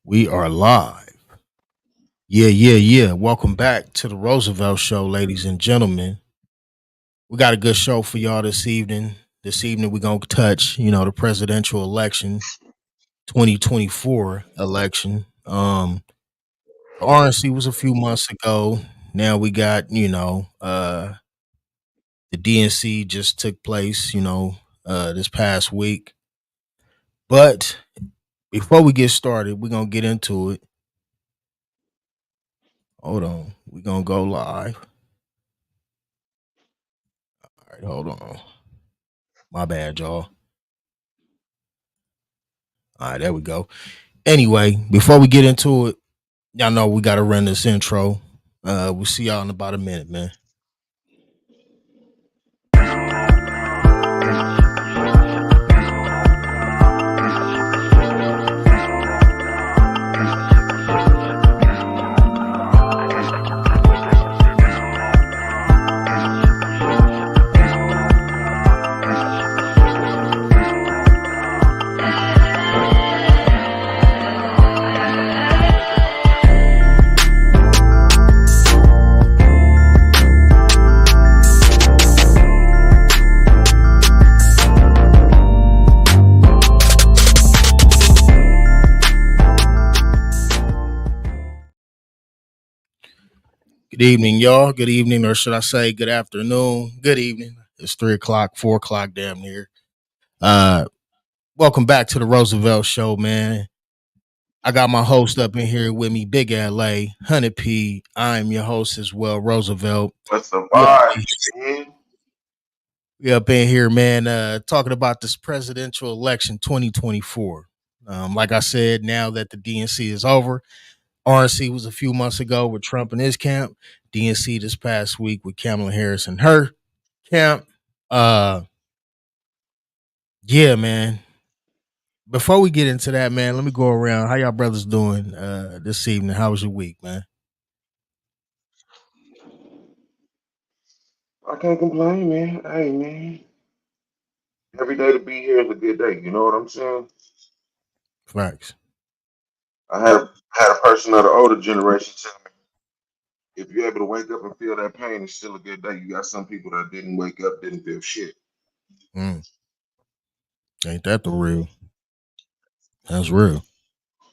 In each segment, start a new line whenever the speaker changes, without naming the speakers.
We are live. Yeah. Welcome back to the Roosevelt Show, ladies and gentlemen. We got a good show for y'all this evening. This evening, we're going to touch, the presidential election, 2024 election. The RNC was a few months ago. Now we got, the DNC just took place, this past week. But before we get started, we're going to get into it. Hold on. We're going to go live. All right, hold on. My bad, y'all. All right, there we go. Anyway, before we get into it, y'all know we got to run this intro. We'll see y'all in about a minute, man. Good evening, y'all. Good evening, or should I say good afternoon? Good evening. It's 3 o'clock, 4 o'clock, damn near. Uh, Welcome back to the Roosevelt Show, man. I got my host up in here with me, Big LA, 100P. I'm your host as well, Roosevelt.
What's the
We up,
vibe, man?
we up in here, man, talking about this presidential election 2024. Like I said, now that the DNC is over, RNC was a few months ago with Trump and his camp. DNC this past week with Kamala Harris and her camp. Uh, yeah, man. Before we get into that, man, let me go around. How y'all brothers doing this evening? How was your week, man?
I can't complain, man. Hey, man. Every day to be here is a good day. You know what I'm saying?
Facts.
I had a person of the older generation tell me, if you're able to wake up and feel that pain, it's still a good day. You got some people that didn't wake up, didn't feel shit.
Mm, ain't that the real? That's real.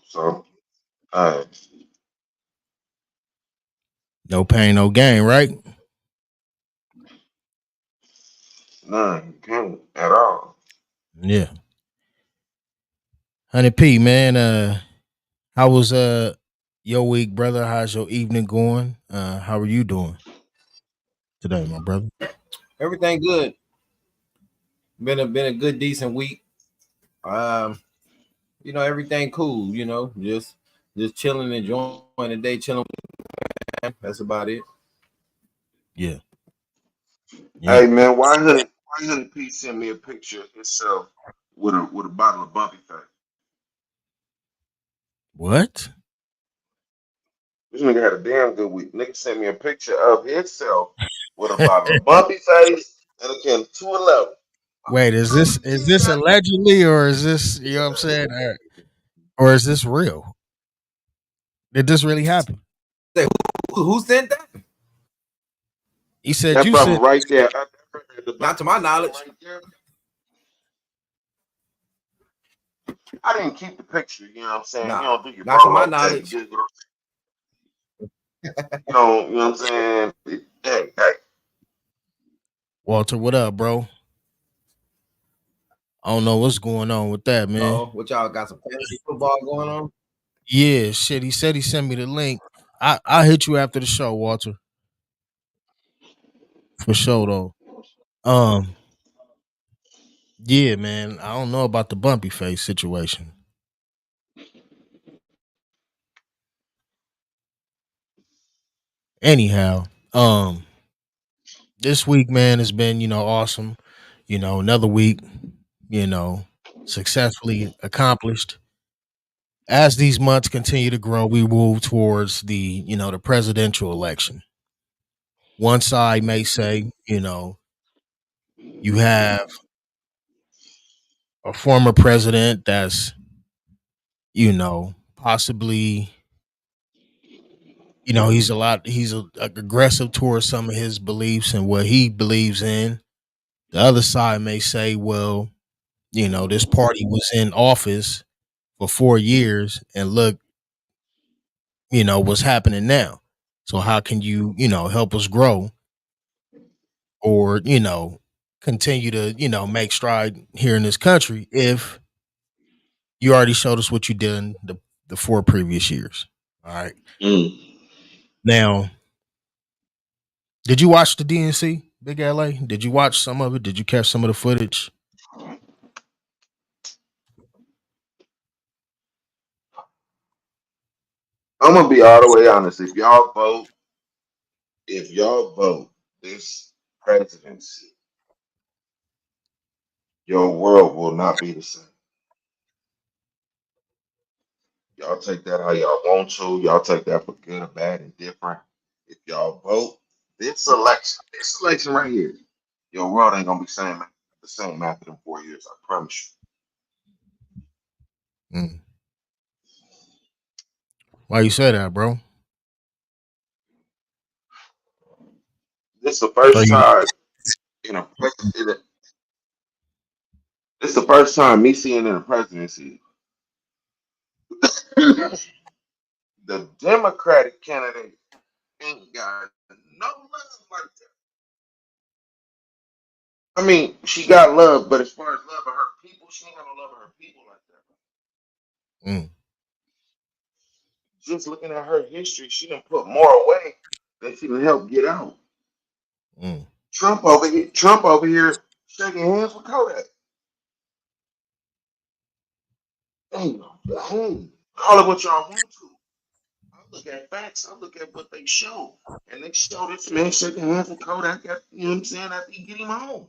So, uh,
No pain, no gain, right?
none, you can't at all.
Yeah. 100P, man. How was your week, brother? How's your evening going? How are you doing today, my brother?
Everything good. Been a good decent week. Um, everything cool. Just chilling, enjoying the day, chilling. That's about it.
Yeah. Yeah.
Hey, man, why Hoodie P sent me a picture of himself with a bottle of Bumpy Face?
What?
This nigga had a damn good week. Nigga sent me a picture of himself with a bottle of Bumpy Face and a can of 211.
Wait, is this allegedly, or is this, you know what I'm saying, or is this real? Did this really happen?
Say, who sent that?
He said
That
you
brother
said.
right there, the
Not to
Bumpy
my
Face one
knowledge.
right there. I didn't keep the picture. You know what I'm saying? You
Nah,
don't do your
not to my
bolo take.
knowledge.
You know what I'm saying? Hey.
Walter, what up, bro? I don't know what's going on with that, man.
Oh, what y'all got some fantasy football going on?
Yeah, shit. He said he sent me the link. I'll hit you after the show, Walter. For sure though. Um, yeah, man. I don't know about the bumpy face situation. Anyhow, this week, man, has been, awesome. Another week, you know, successfully accomplished. As these months continue to grow, we move towards the presidential election. One side may say, you have a former president that's, possibly, he's aggressive towards some of his beliefs and what he believes in. The other side may say, well, this party was in office for 4 years and look, what's happening now. So how can you, help us grow or, continue to, make stride here in this country if you already showed us what you did in the 4 previous years. All right.
Mm.
Now, did you watch the DNC, Big LA? Did you watch some of it? Did you catch some of the footage?
I'm gonna be all the way honest. If y'all vote this presidency, your world will not be the same. Y'all take that how y'all want to. Y'all take that for good or bad and different. If y'all vote this election right here, your world ain't gonna be the same after them 4 years. I promise
Mm. Why you say that, bro?
you. This is the
So
first
you
time in a pres- in a, this is the first time me seeing in a presidency the Democratic candidate ain't got no love like that. I mean, she got love, but as far as love of her people, she ain't got no love of her people like that.
mm,
Just looking at her history, she done put more away than she done help get out.
mm,
Trump over here shaking hands with Kodak. Hey, hey, call it what y'all want to. I look at facts. I look at what they show, and they show this man shaking hands with Kodak. You know what I'm saying? After he get him home,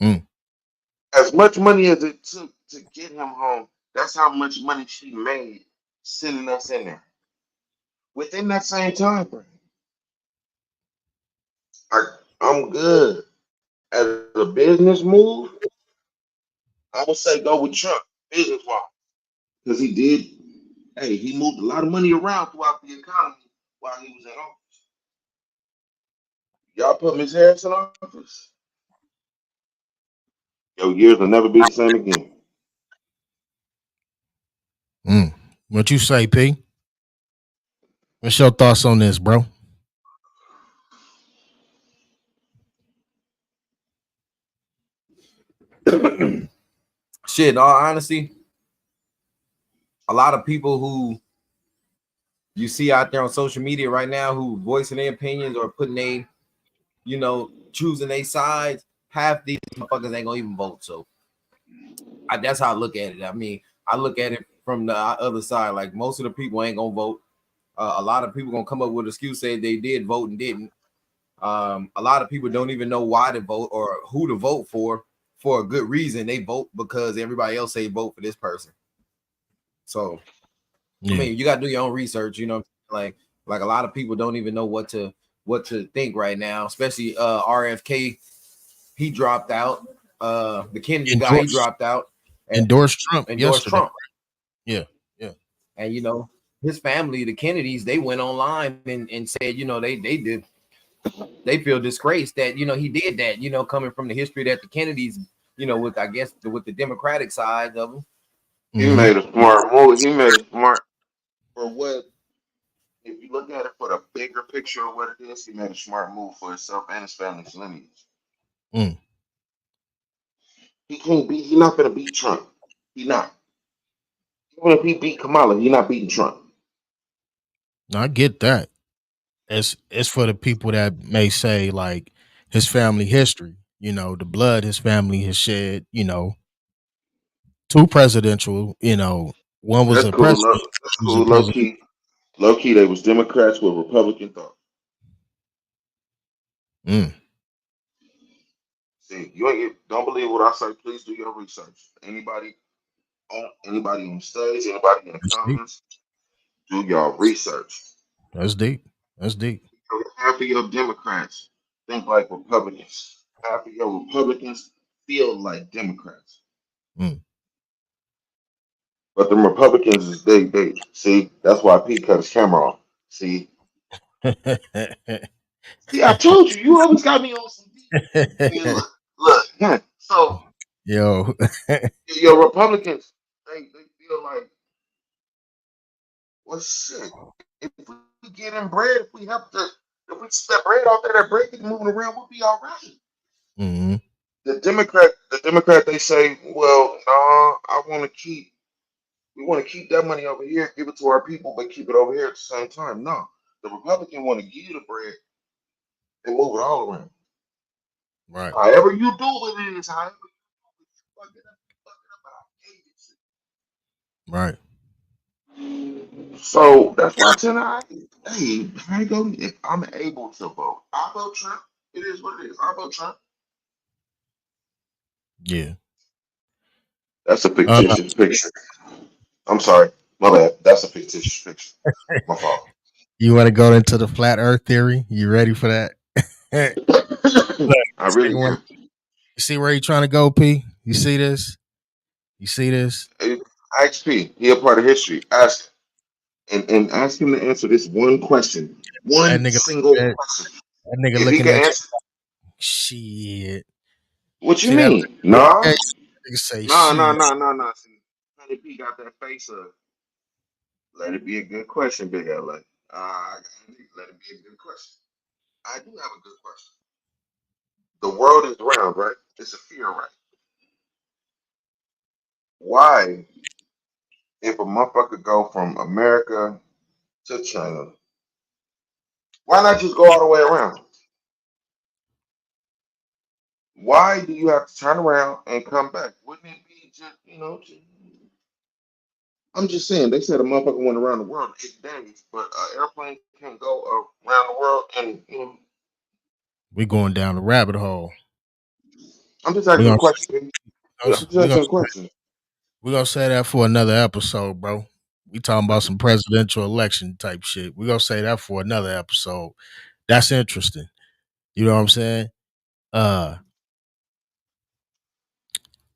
mm,
as much money as it took to get him home, that's how much money she made sending us in there within that same time frame. I, I'm good. As a business move, I would say go with Trump business wise because he did. Hey, he moved a lot of money around throughout the economy while he was in office. Y'all put Miss Harris in office, your years will never be the same again.
mm. What you say, P? What's your thoughts on this, bro?
Shit, in all honesty, a lot of people who you see out there on social media right now who voicing their opinions or putting choosing their sides, half these motherfuckers ain't gonna even vote. So that's how I look at it. I mean, I look at it from the other side. Like most of the people ain't gonna vote. A lot of people gonna come up with an excuse say they did vote and didn't. A lot of people don't even know why to vote or who to vote for a good reason. They vote because everybody else say vote for this person. So I
Yeah.
mean, you got to do your own research. Like a lot of people don't even know what to think right now. Especially RFK, he dropped out. The Kennedy guy, he
Endorsed
dropped out and
endorsed Trump
endorsed
yesterday.
Trump.
Yeah. Yeah.
And his family, the Kennedys, they went online and said, they feel disgraced that he did that. Coming from the history that the Kennedys, with I guess with the Democratic side of them.
He
Mm-hmm.
made a smart move. He made a smart for what if you look at it for the bigger picture of what it is, he made a smart move for himself and his family's lineage.
Mm.
He not gonna beat Trump. He not. Even if he beat Kamala, he not beating Trump.
I get that. It's for the people that may say like his family history, the blood his family has shed, two presidential, one was
That's
a
cool.
president,
That's
she was a
cool. Low
president.
key. Low key, they was Democrats with Republican thought.
Mm.
See, you ain't don't believe what I say. Please do your research. Anybody on stage, anybody in the
That's deep.
comments, do your research.
That's deep. That's deep.
Half of your Democrats think like Republicans. Half of your Republicans feel like Democrats.
Mm.
But the Republicans is they see that's why Pete cut his camera off. See, I told you, you always got me on some deep. And look. So
Yo.
your Republicans, they feel like, well, shit. If we get in bread, if we see that bread out there, that bread get moving around, we'll be all right.
Mm-hmm.
The Democrat, they say, well, no, we want to keep that money over here, give it to our people, but keep it over here at the same time. No, the Republican want to give you the bread and move it all around.
Right.
However you do it is, however you fuck it up, but I gave it
Right.
to you. So that's why tonight, hey, I go. If I'm able to vote, I vote Trump. It is what it is. I vote Trump.
Yeah.
That's a
Uh,
fictitious picture. I'm sorry, my bad. That's a fictitious picture. My fault.
you want to go into the flat Earth theory? You ready for that? Look,
I really am.
you see where you trying to go, P? You see this? You see this?
Hey, XP, he a part of history. Ask and ask him to answer this one question,
That
one
nigga,
single
that,
question.
that nigga
If he
looking
can
at you.
answer,
Shit.
what you
See that?
mean? No,
Nigga say
no, no,
shit.
no, no, no. See, Honey P got that face of. Let it be a good question, Big LA. Let it be a good question. I do have a good question. The world is round, right? It's a fear, right? Why, if a motherfucker go from America to China, why not just go all the way around? Why do you have to turn around and come back? Wouldn't it be just, I'm just saying, they said a motherfucker went around the world in 8 days, but an airplane can go around the world and,
We going down the rabbit hole.
I'm just
We
asking a
gonna
question. I'm just
we gonna
asking a question.
we gonna say that for another episode, bro. We talking about some presidential election type shit. We gonna say that for another episode. That's interesting. You know what I'm saying? Uh,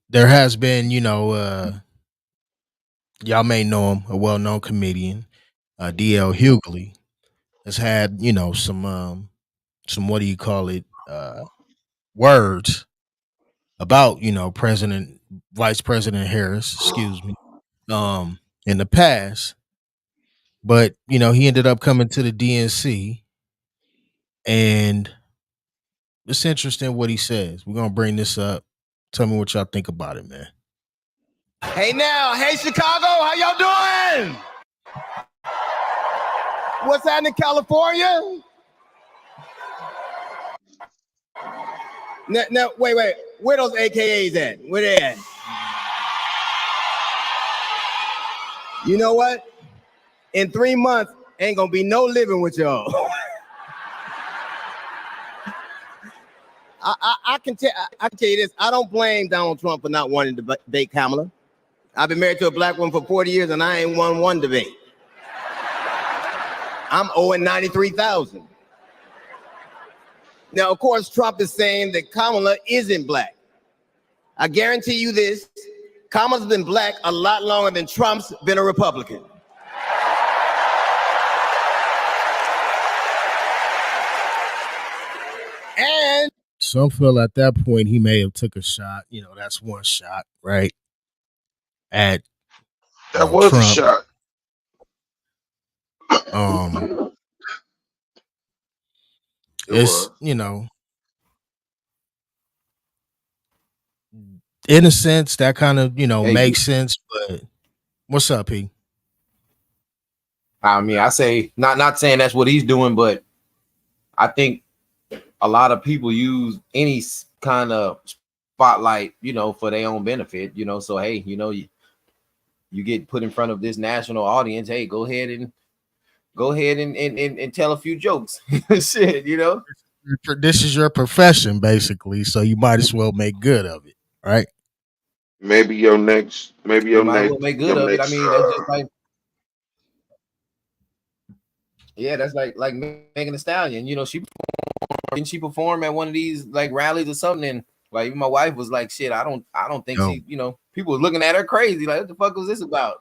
there has been, y'all may know him, a well-known comedian, DL Hughley, has had, some what do you call it, words about, President, Vice President Harris, excuse me, in the past. But, he ended up coming to the DNC, and it's interesting what he says. We're gonna bring this up. Tell me what y'all think about it, man.
Hey now, hey Chicago, how y'all doing? What's happening, California? Now, wait, where those AKAs at? Where they at? You know what? In 3 months, ain't gonna be no living with y'all. I can tell you this. I don't blame Donald Trump for not wanting to debate Kamala. I've been married to a black woman for 40 years and I ain't won one debate. I'm owing 93,000. Now, of course, Trump is saying that Kamala isn't black. I guarantee you this, Kamala's been black a lot longer than Trump's been a Republican. And
Some feel at that point he may have took a shot. That's one shot, right? At
That was a
Trump.
shot.
Um,
It was.
it's in a sense that kind of
Hey,
makes sense. But what's up, P?
I mean, I say not saying that's what he's doing, but I think a lot of people use any kind of spotlight, for their own benefit, So hey, you get put in front of this national audience. Hey, go ahead and tell a few jokes. Shit.
This is your profession, basically, so you might as well make good of it, right?
Maybe your next, maybe
You
your
might as
next,
well make good
your
of it. I
next.
mean, that's just like, yeah, that's like Megan Thee Stallion. She perform at one of these like rallies or something, and like my wife was like, shit, I don't think
Yo,
she, people was looking at her crazy, like, what the fuck was this about?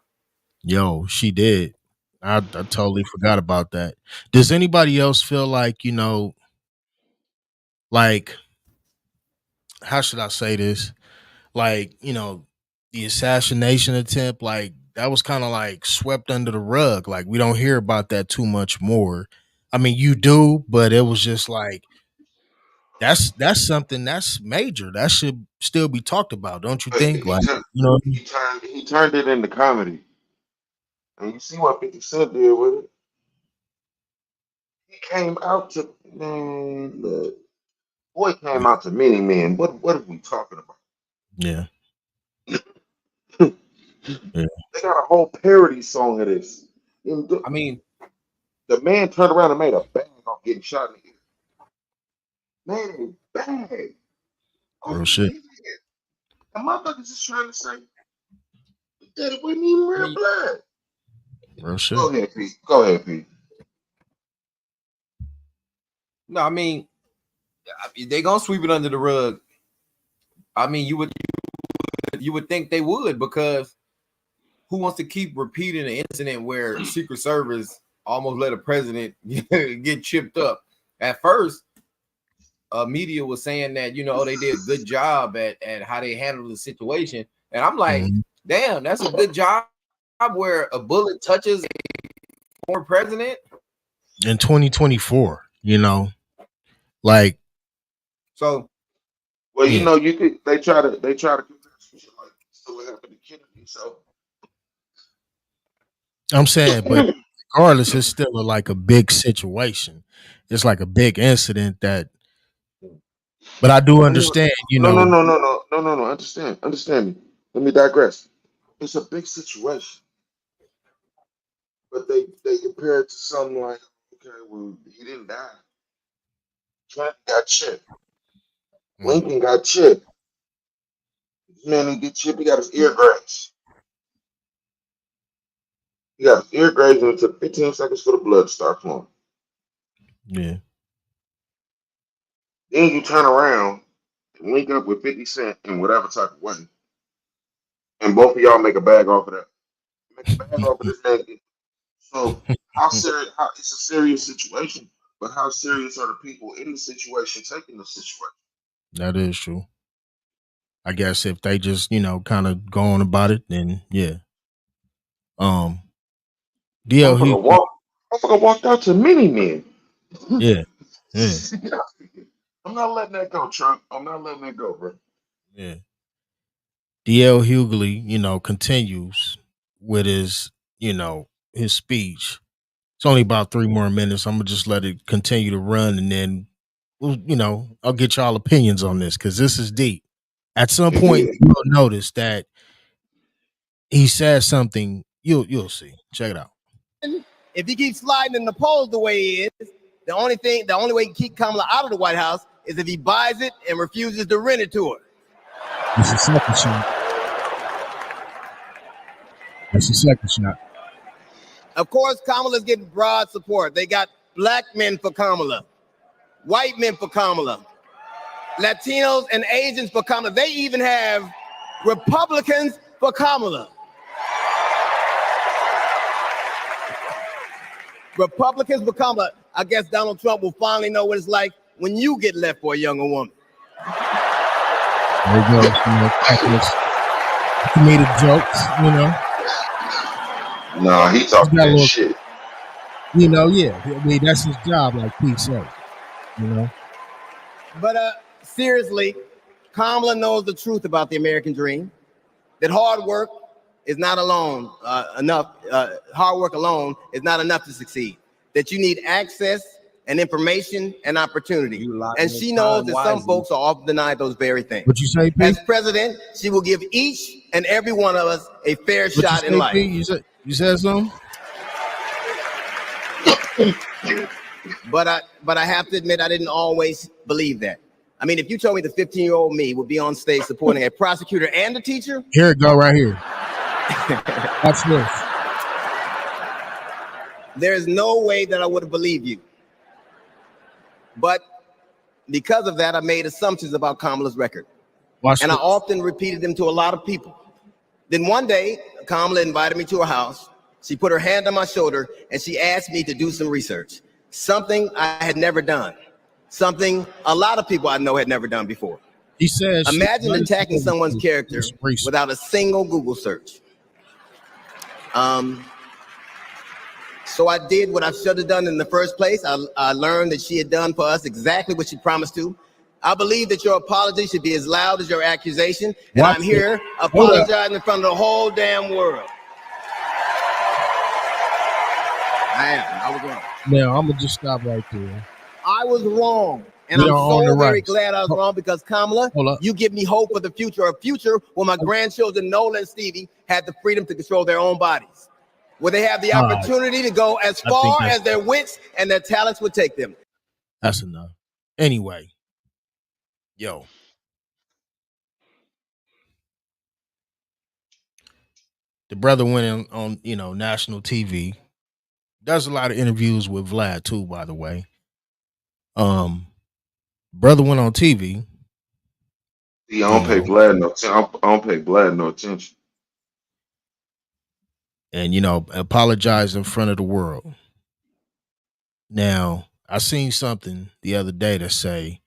Yo, she did. I totally forgot about that. Does anybody else feel like, like, how should I say this? Like, the assassination attempt, like that was kind of like swept under the rug. Like we don't hear about that too much more. I mean, you do, but it was just like that's something that's major. That should still be talked about, don't you
But
think? Like, you know,
he turned it into comedy. And you see what 50 Cent did with it. He came out to man, look, boy came out to many men. What are we talking about?
yeah,
They
yeah,
got a whole parody song of this. And
I mean,
the man turned around and made a bag off getting shot in the ear. Made a bag off
real
of
shit,
getting hit. The motherfuckers is trying to say that it wasn't even
I
real
mean,
blood.
real shit.
Go ahead, Pete. Go ahead, Pete.
no, they gonna sweep it under the rug. I mean, you would think they would, because who wants to keep repeating an incident where Secret Service almost let a president get chipped up? At first, media was saying that they did a good job at how they handled the situation, and I'm like,
Mhm.
damn, that's a good job where a bullet touches a former president.
In 2024, like,
So
Well,
yeah,
you could. They try to compare some shit like this to what happened to Kennedy. So
I'm saying, but regardless, it's still like a big situation. It's like a big incident that, but I do
I know.
understand,
No, no, no, no, no, no, no, no. Understand me. Let me digress. It's a big situation, but they compare it to something like, okay, well, he didn't die. Trump got chipped.
mm,
Lincoln got chipped. This man didn't get chipped. He got his ear grazed. He got his ear grazed, and it took 15 seconds for the blood to start flowing.
yeah,
Then you turn around and link up with 50 Cent in whatever type of way, and both of y'all make a bag off of that. Make a bag off of this man. So how serious? How it's a serious situation, but how serious are the people in the situation taking the situation?
that is true. I guess if they just, kind of go on about it, then yeah. Um, DL
Motherfucker
Hughley,
walk. Motherfucker walked out to many men.
yeah, yeah,
I'm not letting that go, Trump. I'm not letting that go, bro.
yeah. DL Hughley, continues with his speech. It's only about 3 more minutes. I'm gonna just let it continue to run, and then I'll get y'all opinions on this because this is deep. At some point, you'll notice that he says something. You'll see. Check it out.
If he keeps sliding in the polls the way he is, the only way he can keep Kamala out of the White House is if he buys it and refuses to rent it to her.
It's a second shot. It's a second shot.
Of course, Kamala's getting broad support. They got black men for Kamala, white men for Kamala, Latinos and Asians for Kamala. They even have Republicans for Kamala. Republicans for Kamala. I guess Donald Trump will finally know what it's like when you get left for a younger woman.
There he goes. Cracking his comedic jokes.
Nah, he
He's
talking
got a
that
little,
shit.
yeah. I mean, that's his job, like Pete said.
But seriously, Kamala knows the truth about the American dream, that hard work is not alone enough. Hard work alone is not enough to succeed. That you need access and information and opportunity. And she knows that some folks are often denied those very things.
What you say, Pete?
As president, she will give each and every one of us a fair
What you
shot
say,
in life.
Pete? You said something?
But I have to admit, I didn't always believe that. I mean, if you told me the 15-year-old me would be on stage supporting a prosecutor and a teacher,
Here it go, right here. Watch this.
there is no way that I would have believed you. But because of that, I made assumptions about Kamala's record.
Watch
And I
this.
often repeated them to a lot of people. Then one day, Kamala invited me to her house She put her hand on my shoulder and she asked me to do some research, something I had never done, something a lot of people I know had never done before.
He says,
Imagine attacking someone's character without a single Google search. So I did what I should have done in the first place. I learned that she had done for us exactly what she promised to. I believe that your apology should be as loud as your accusation, and I'm here apologizing in front of the whole damn world. I was wrong.
Now I'm gonna just stop right there.
I was wrong. And I'm so very glad I was wrong, because Kamala, you give me hope for the future, a future where my grandchildren, Nola and Stevie, had the freedom to control their own bodies, where they have the opportunity to go as far as their wits and their talents would take them.
That's enough. Anyway, yo. The brother went on national TV. Does a lot of interviews with Vlad too, by the way. Brother went on TV.
See, I don't pay Vlad no attention. I don't pay Vlad no attention.
And apologize in front of the world. Now, I seen something the other day that say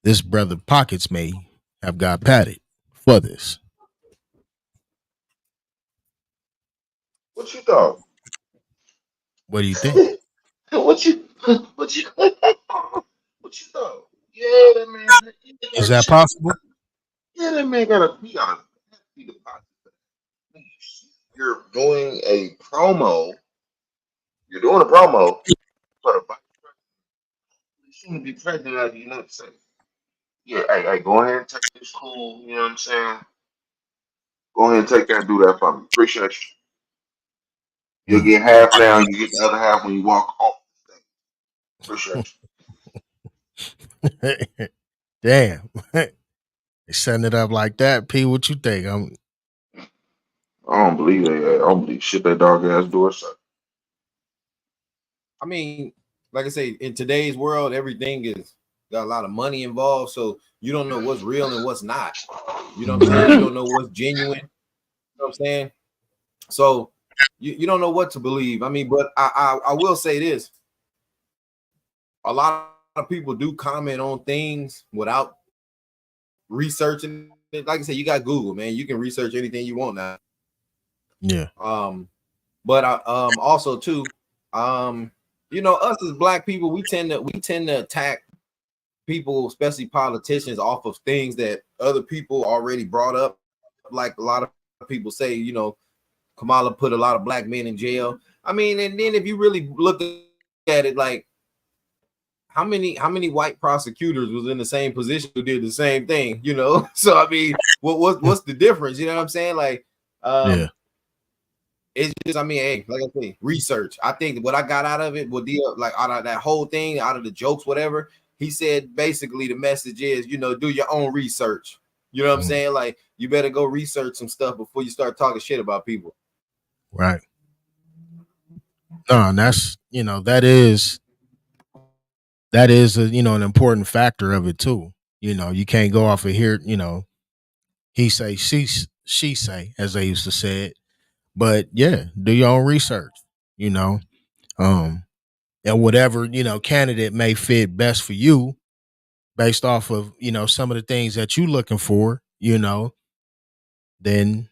this brother pockets may have got padded for this.
What you thought?
What do you think?
what you what you thought? Yeah, that man.
Is that possible?
Yeah, that man gotta be the pocket. You're doing a promo. You're doing a promo for the vice president. Soon to be president of the United States. Yeah, hey, go ahead and take this cool. You know what I'm saying? Go ahead and take that and do that for me. Appreciate you. You'll get half now, you get the other half when you walk off the stage. Appreciate
you. Damn. They setting it up like that. P, what you think?
I don't believe that. I don't believe shit that dog ass door say.
I mean, like I say, in today's world, everything is got a lot of money involved, so you don't know what's real and what's not. You know what I'm saying? You don't know what's genuine. You know what I'm saying? So you don't know what to believe. I mean, but I will say this. A lot of people do comment on things without researching it. Like I said, you got Google, man. You can research anything you want now.
Yeah.
But also too, us as black people, we tend to attack people, especially politicians, off of things that other people already brought up. Like a lot of people say, Kamala put a lot of black men in jail. I mean, and then if you really look at it, like how many white prosecutors was in the same position who did the same thing, So I mean, what's the difference? You know what I'm saying? Like,
yeah.
It's just, I mean, hey, like I say, research. I think what I got out of it, like out of that whole thing, out of the jokes, whatever, he said basically the message is, do your own research. You know what I'm saying? Like, you better go research some stuff before you start talking shit about people.
Right. No, and that's that is a, an important factor of it too. You can't go off of here, he say, she say, as they used to say it. But yeah, do your own research, and whatever, candidate may fit best for you based off of, some of the things that you looking for, then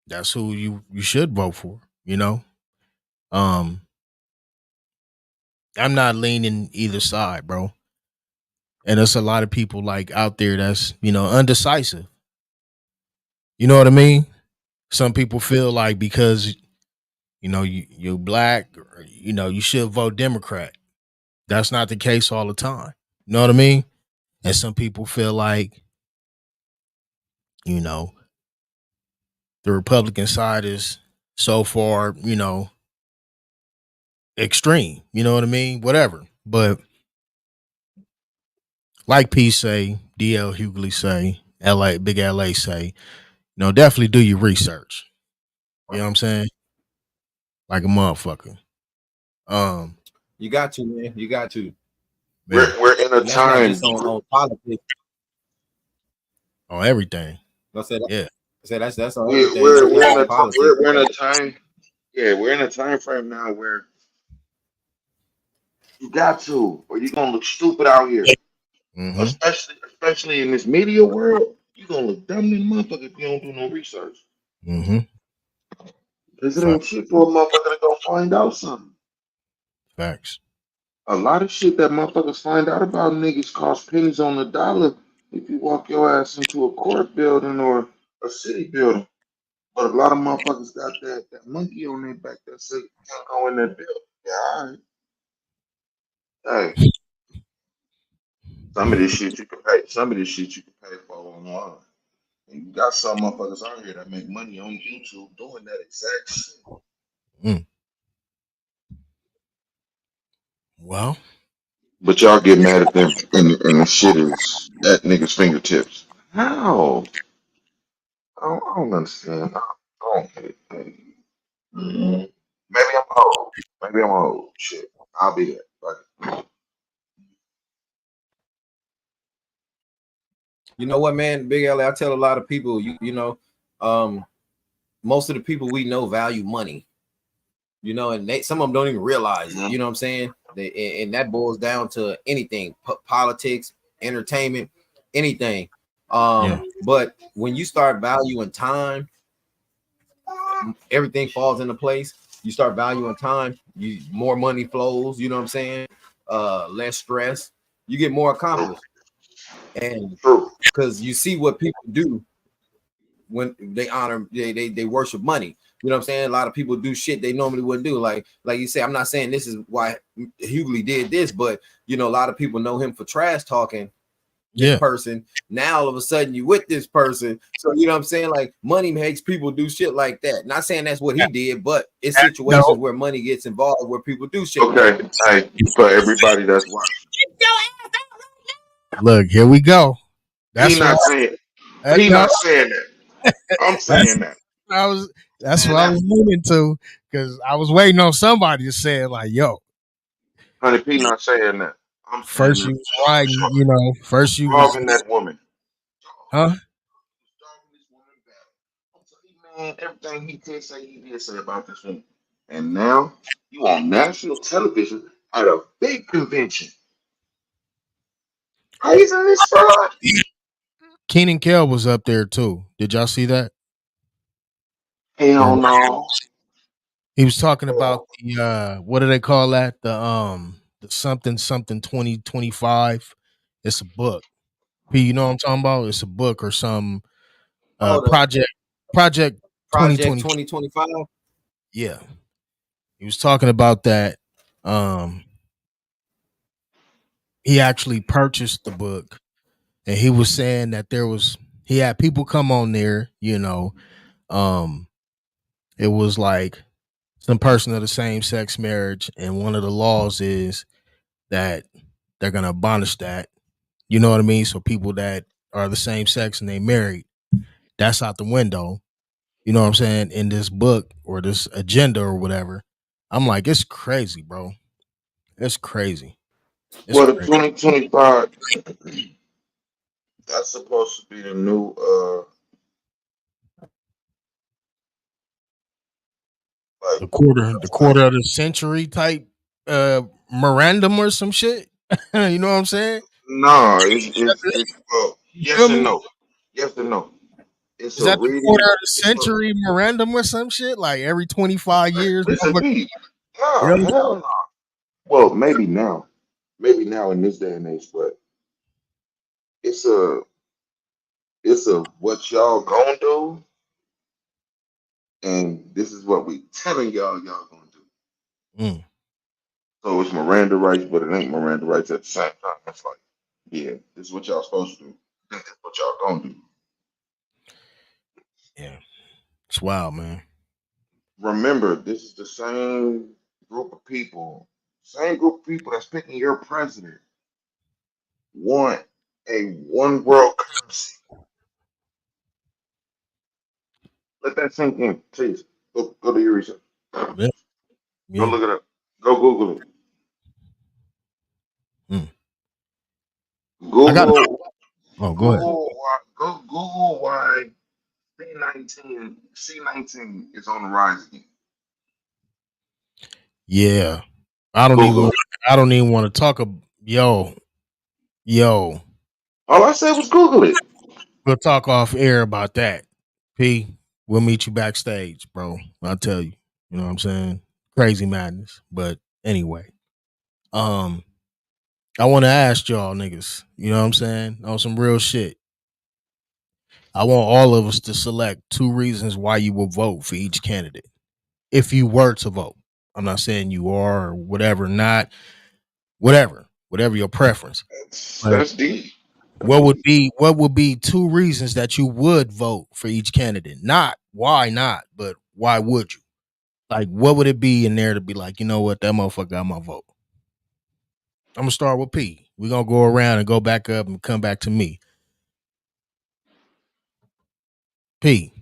that's who you should vote for, I'm not leaning either side, bro. And there's a lot of people like out there that's, undecisive. You know what I mean? Some people feel like because, you're black, or, you should vote Democrat. That's not the case all the time. You know what I mean? And some people feel like, the Republican side is so far, extreme. You know what I mean? Whatever. But like P say, DL Hughley say, Big LA say, definitely do your research. You know what I'm saying? Like a motherfucker.
You got to, man. You got to.
We're in a time.
That's not just on politics.
On everything.
I said,
yeah.
I said that's on everything.
We're in a time. Yeah, we're in a time frame now where you got to, or you're gonna look stupid out here.
Mm-hmm.
Especially in this media world, you're gonna look dumb than motherfucker if you don't do no research.
Mm-hmm.
Cause it
Fact,
ain't shit for a motherfucker to go find out something.
facts.
A lot of shit that motherfuckers find out about niggas cost pennies on the dollar if you walk your ass into a court building or a city building. But a lot of motherfuckers got that monkey on their back that say you can't go in that building. Yeah, all right. Hey, some of this shit you can pay. Some of this shit you can pay for online. And you got some motherfuckers out here that make money on YouTube doing that exact shit.
Mm. Well,
But y'all get mad at them and the shit is at niggas' fingertips. How? I don't understand. I don't get it. Maybe I'm old. Maybe I'm old. Shit. I'll be there. But
You know what, man? Big L, I tell a lot of people, um, most of the people we know value money, and some of them don't even realize it. You know what I'm saying? And that boils down to anything, politics, entertainment, anything.
yeah.
But when you start valuing time, everything falls into place. You start valuing time, more money flows. You know what I'm saying? Less stress. You get more
true.
accomplished, and
True.
because you see what people do when they honor, they worship money. You know what I'm saying? A lot of people do shit they normally wouldn't do. Like you say, I'm not saying this is why Hughley did this, but a lot of people know him for trash talking this
Yeah.
person. Now all of a sudden you with this person. So you know what I'm saying? Like money makes people do shit like that. Not saying that's what he did, but it's
No.
situations where money gets involved where people do shit like
Okay.
that.
Hey, for everybody that's watching,
Look, here we go.
he
That's what
not saying he
no,
not saying that. I'm
that's
saying that.
what I was that's
Man,
what I
that
was leaning to because I was waiting on somebody to say it like, yo,
honey P not saying that. I'm saying
first
that
you
for
was
sure, for
riding,
sure.
first you was
Dogging that woman.
huh?
Dogging this woman bad. I'm telling you, man, everything he could say, he did say about this woman. And now you on national television at a big convention. Praising this fraud?
Keenan Kell was up there too. Did y'all see that?
Hell
Or
no.
he was talking about the what do they call that? The something something 2025. It's a book. P, you know what I'm talking about? It's a book or some
Oh, the
project
Project
2020.
2025.
Yeah. He was talking about that. Um he actually purchased the book and he was saying that he had people come on there, um it was like some person of the same sex marriage and one of the laws is that they're going to abolish that. You know what I mean? So people that are the same sex and they married, that's out the window. You know what I'm saying? In this book or this agenda or whatever. I'm like, it's crazy, bro. It's crazy. It's
Well, the
crazy.
2025, that's supposed to be the new like
The quarter of the century type memorandum or some shit. You know what I'm saying?
no, it's well,
You
yes
feel
and
me?
no. Yes and no. It's
Is
a
that the quarter
reading.
of the century memorandum or some shit? Like every 25 years,
Listen,
motherfucker,
Pete.
you
No,
know what I'm
hell no. Well, maybe now. Maybe now in this day and age, but it's a it's a what y'all gonna do, and this is what we telling y'all gonna do.
saying?
So it's Miranda rights, but it ain't Miranda rights at the same time. It's like, yeah, this is what y'all supposed to do. This is what y'all gonna do.
Yeah. It's wild, man.
Remember, this is the same group of people that's picking your president want a one world currency. Let that sink in, please. Go do your research.
Yeah.
Go
Yeah.
look it up. Go Google it.
Mm. I got
Google
oh, go ahead.
Google why C19 is on the rise again.
Yeah. I don't even
Google it.
I don't even want to talk about yo.
All I said was Google it.
We'll talk off air about that. P, we'll meet you backstage, bro. I'll tell you. You know what I'm saying? Crazy madness. But anyway, um, I want to ask y'all niggas, you know what I'm saying? On some real shit. I want all of us to select 2 reasons why you will vote for each candidate. If you were to vote. I'm not saying you are or whatever, not whatever your preference. But
That's deep. That's
what would
deep.
be what would be 2 reasons that you would vote for each candidate? Not why not, but why would you? Like, what would it be in there to be like, you know what, that motherfucker got my vote? I'm gonna start with P. We're gonna go around and go back up and come back to me. P.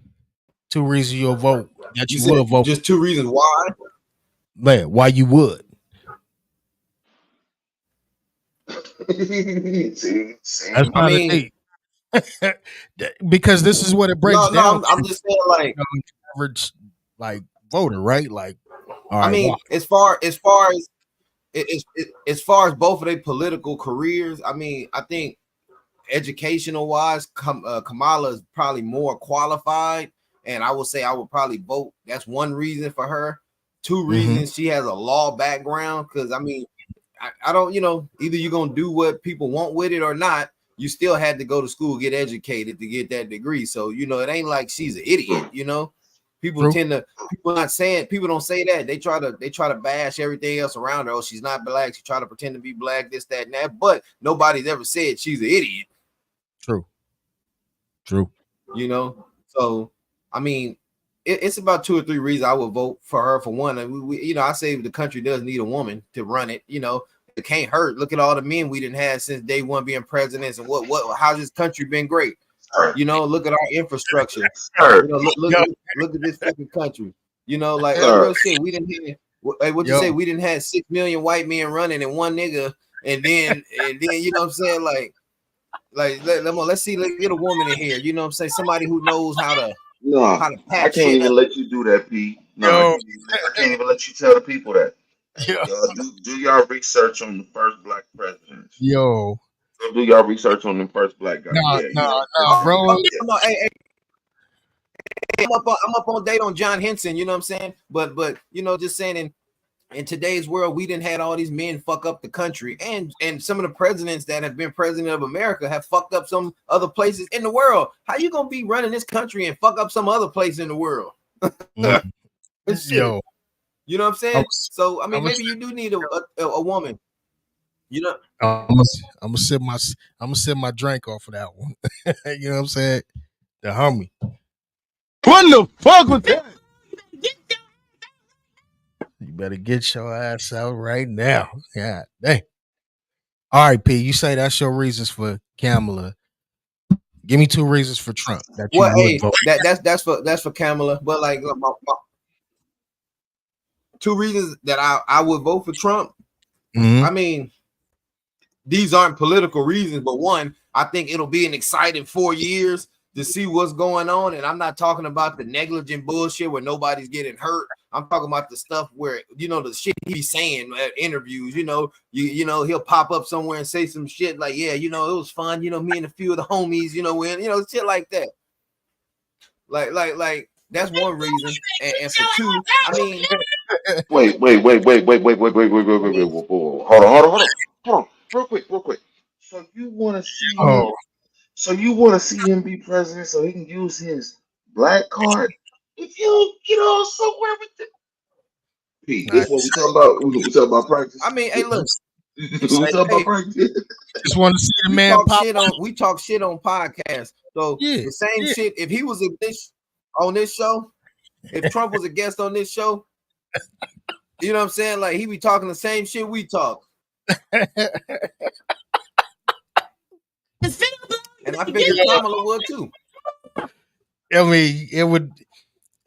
2 reasons you'll vote that
You
you
said
will vote.
just 2 reasons why.
Man, why you would?
See.
That's
I
kind of
mean,
deep. Because this is what it breaks
no,
down
I'm
to.
just saying, like,
Average like voter, right? Like, all
I
right, why?
mean, as far as both of their political careers, I mean, I think educational wise, Kamala is probably more qualified, and I would say I would probably vote. That's one reason for her. Two
Mm-hmm.
reasons, she has a law background. Because I mean, I don't, either you're gonna do what people want with it or not. You still had to go to school, get educated to get that degree. So it ain't like she's an idiot. People
True.
tend to people don't say that. They try to bash everything else around her. Oh, she's not black. She try to pretend to be black, this, that, and that. But nobody's ever said she's an idiot.
True. True.
So I mean, it's about 2 or 3 reasons I would vote for her. For one, and I say the country does need a woman to run it. It can't hurt. Look at all the men we didn't have since day one being presidents, and how's this country been great?
Sir.
Look at our infrastructure.
Sir.
Yo,
Look at this fucking country. Like
Sir.
real shit. We didn't have what you
yo,
say? We didn't have 6 million white men running and one nigga, and then you know what I'm saying? Let's see, let's get a woman in here. You know what I'm saying? Somebody who knows how to
No, I
pack
can't
shit
even
up.
let you do that, P. No,
yo,
I can't even let you tell the people that. Hey,
yo,
y'all do y'all research on the first black presidents.
yo.
Go do y'all research on the first black guy.
Nah,
Yeah,
nah,
yeah.
nah, bro.
Yeah.
No, I'm up on date on John Henson. You know what I'm saying? But just saying in today's world, we didn't had all these men fuck up the country, and some of the presidents that have been president of America have fucked up some other places in the world. How you gonna be running this country and fuck up some other place in the world?
Mm,
Shit,
yo,
you know what I'm
I'm,
saying? So I
I'm
mean, maybe you do need a woman. You know,
I'm gonna I'm gonna I'm gonna sip my drink off of that one. You know what I'm saying? The homie.
What the fuck was that?
You better get your ass out right now. Yeah, dang. All right, P. You say that's your reasons for Kamala. Give me 2 reasons for Trump that you
well,
would
hey,
vote.
that's for Kamala, but like my 2 reasons that I would vote for Trump.
Mm-hmm.
I mean, these aren't political reasons, but one, I think it'll be an exciting 4 years to see what's going on. And I'm not talking about the negligent bullshit where nobody's getting hurt. I'm talking about the stuff where the shit he's saying at interviews. He'll pop up somewhere and say some shit like, yeah, it was fun. Me and a few of the homies, when shit like that. Like that's one reason. And for two, I mean,
Wait. Whoa. Hold on. Real quick. So you want to see him?
Oh,
So you want to see him be president so he can use his black card? If you get on somewhere with the P,
I
this what we talking about. We talking about
I
practice.
mean, hey, look,
We
say,
talking about
hey,
practice.
just want to see the
we
man
talk
pop
shit
up.
on podcasts. So
Yeah,
the same
yeah.
shit. If he was on this show, if Trump was a guest on this show, you know what I'm saying? Like he be talking the same shit we talk. And I figure Kamala would too.
I mean, it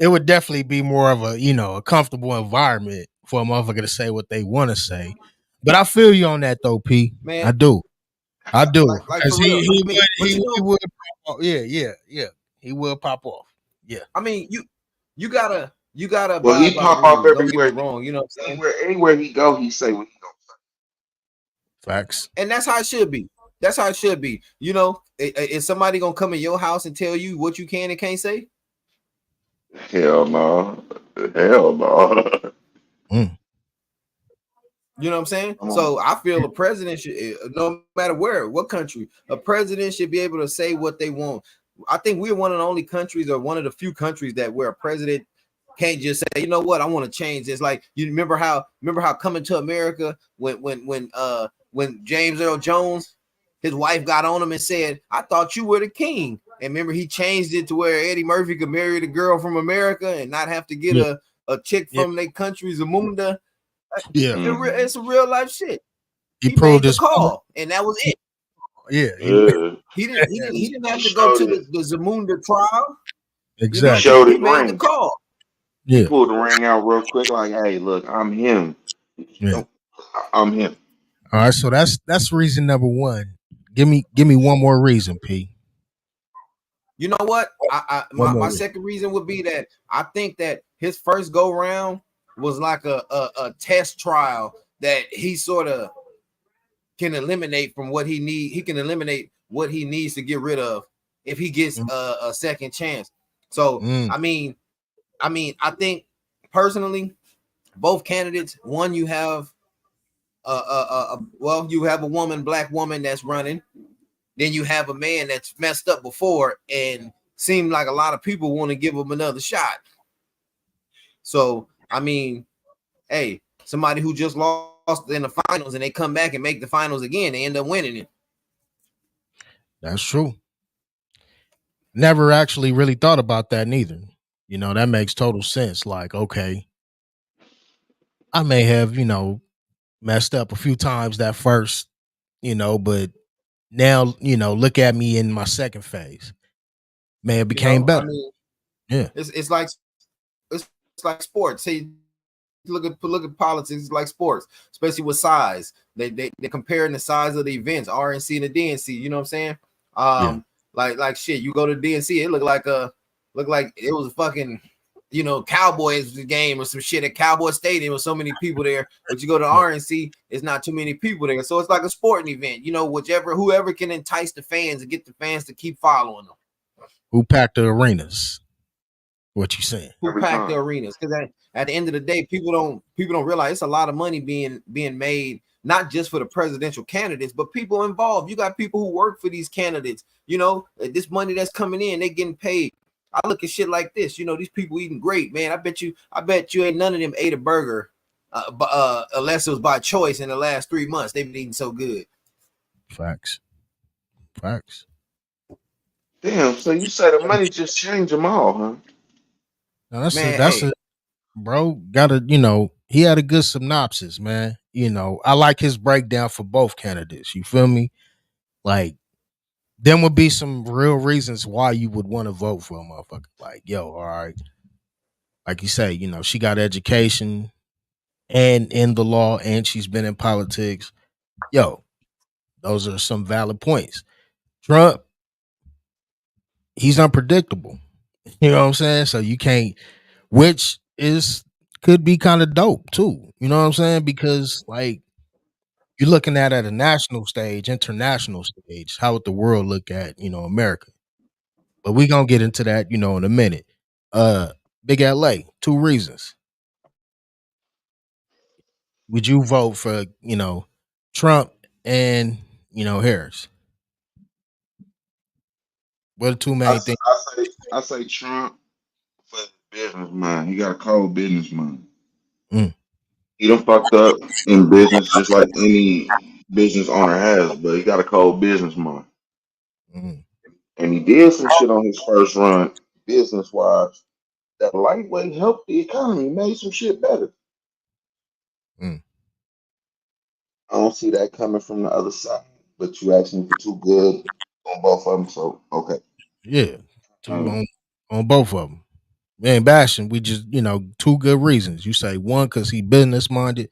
would definitely be more of a comfortable environment for a motherfucker to say what they want to say. But I feel you on that though, P. I
Man,
do. I do.
like
Because
for
he
real.
he
I mean,
would
but
he would pop off. Yeah. He will pop off. Yeah.
I mean, you You gotta
Well,
abide
he
by the
pop off
rules. Don't get me
everywhere.
wrong. You know what I'm saying?
Anywhere he go, he say what he gonna
Facts.
And that's how it should be. That's how it should be. You know, is somebody gonna come in your house and tell you what you can and can't say?
say. Hell no. Hell no.
Mm.
You know what I'm saying?
Come on.
So I feel a president should, no matter where, what country, a president should be able to say what they want. I think we're one of the only countries, or one of the few countries, that where a president can't just say, you know what, I want to change this. Like, you remember how Coming to America, when James Earl Jones, his wife got on him and said, I thought you were the king. And remember, he changed it to where Eddie Murphy could marry the girl from America and not have to get
Yeah.
a chick
Yeah.
from their country, Zamunda.
Yeah.
It's a real life shit.
He
He
proved
made the
his point.
call, and that was it.
Yeah.
Yeah.
He didn't
He
have to go
showed
to
it.
the Zamunda trial. You
He
know,
Exactly.
showed
he
his
made the
ring.
call.
He
Yeah.
pulled the ring out real quick, like, hey, look, I'm him.
Yeah.
I'm him.
All right. So that's reason number one. Give me one more reason, P.
You know what?
One more
My
reason.
second reason would be that I think that his first go round was like a test trial that he sort of can eliminate from what he need. He can eliminate what he needs to get rid of if he gets
Mm.
a second chance. So
Mm.
I think personally, both candidates. One, you have you have a black woman that's running. Then you have a man that's messed up before and seemed like a lot of people want to give him another shot. So hey, somebody who just lost in the finals and they come back and make the finals again, they end up winning it.
That's true. Never actually really thought about that neither. That makes total sense. Like, okay, I may have, messed up a few times that first, but now, look at me in my second phase. Man, it
You
became
know,
better. Yeah.
it's like sports. See, look at politics. It's like sports, especially with size. They comparing the size of the events, RNC and the DNC. You know what I'm saying?
Yeah.
Like shit. You go to DNC, it looked like it was a fucking Cowboys game or some shit at Cowboy Stadium with so many people there. But you go to
Yeah.
RNC, it's not too many people there. So it's like a sporting event. Whoever can entice the fans and get the fans to keep following them.
Who packed the arenas? What you saying?
Who
Every
pack the
time.
arenas? Because at the end of the day, people don't realize it's a lot of money being made, not just for the presidential candidates, but people involved. You got people who work for these candidates. This money that's coming in, they getting paid. I look at shit like this. These people eating great, man. I bet you ain't none of them ate a burger, unless it was by choice in the last 3 months. They've been eating so good.
Facts. Facts.
Damn, so you say the money just changed them all, huh?
Now that's a
Man,
that's
hey,
a bro. Gotta he had a good synopsis, man. I like his breakdown for both candidates. You feel me? Like, then would be some real reasons why you would want to vote for a motherfucker. Like, yo, all right, like you say, she got education and in the law, and she's been in politics. Yo, those are some valid points. Trump, he's unpredictable. You know what I'm saying? So you can't, which is could be kind of dope too. You know what I'm saying? Because like you're looking at a national stage, international stage. How would the world look at America? But we gonna get into that in a minute. Uh, Big LA, two reasons. Would you vote for Trump and Harris? What are the two
I,
main
s-
things?
I say Trump for his business mind. He got a cold business mind.
Mm,
He done fucked up in business just like any business owner has, but he got a cold business mind.
mm,
And he did some shit on his first run, business wise, that lightweight helped the economy, made some shit better.
mm.
I don't see that coming from the other side. But you asking for too good on both of them, so okay.
Yeah, two
Um,
on both of them. We ain't bashing. We just two good reasons. You say one because he business minded.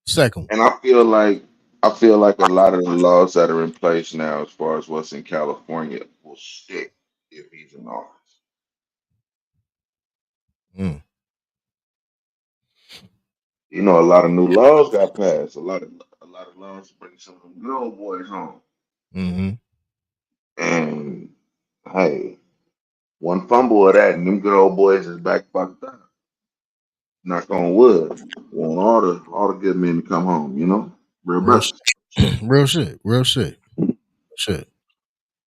Second,
and I feel like a lot of the laws that are in place now, as far as what's in California, will stick if he's in office.
mm,
You know, a lot of new laws got passed. A lot of laws to bring some of them good old boys home.
Mm-hmm.
And hey, one fumble of that, and them good old boys is back fucked up. Knock on wood. Want all the good men to come home. You know, real
Real
brothers.
shit. Real shit. Real shit. Shit.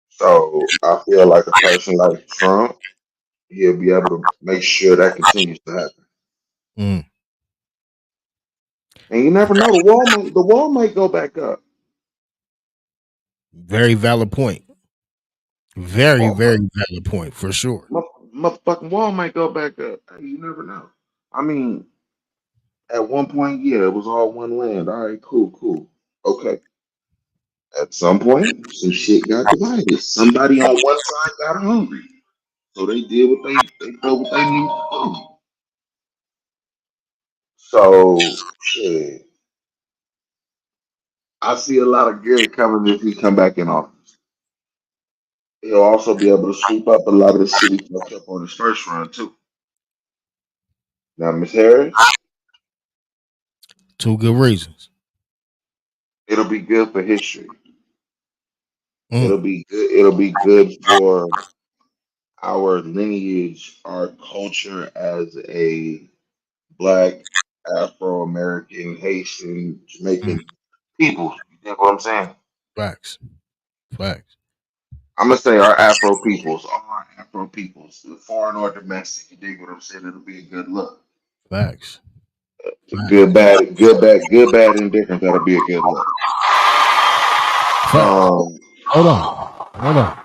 So I feel like a person like Trump, he'll be able to make sure that continues to happen.
Mm.
And you never know, the wall might go back up.
Very valid point. Very,
Wall
very
might,
valid point for sure.
motherfucking wall might go back up. Hey, you never know. I mean, at one point, yeah, it was all one land. All right, cool, cool. Okay. At some point, some shit got divided. Somebody on one side got hungry. So they did they felt what they needed to do. So shit. I see a lot of good coming if he come back in office. He'll also be able to sweep up a lot of the shit he fucked up on his first run too. Now, Miss Harris,
Two good reasons.
it'll be good for history.
Mm.
It'll be good. It'll be good for our lineage, our culture as a black, Afro American, Haitian,
Mm.
Jamaican people. You get what I'm saying?
Facts. Facts.
I'm gonna say our Afro peoples, all our Afro peoples, foreign or domestic. You dig what I'm saying? It'll be a good look.
Facts.
Good, bad, good, bad, good, bad, indifferent. That'll be a good look.
Facts.
Um,
Hold on. Hold on.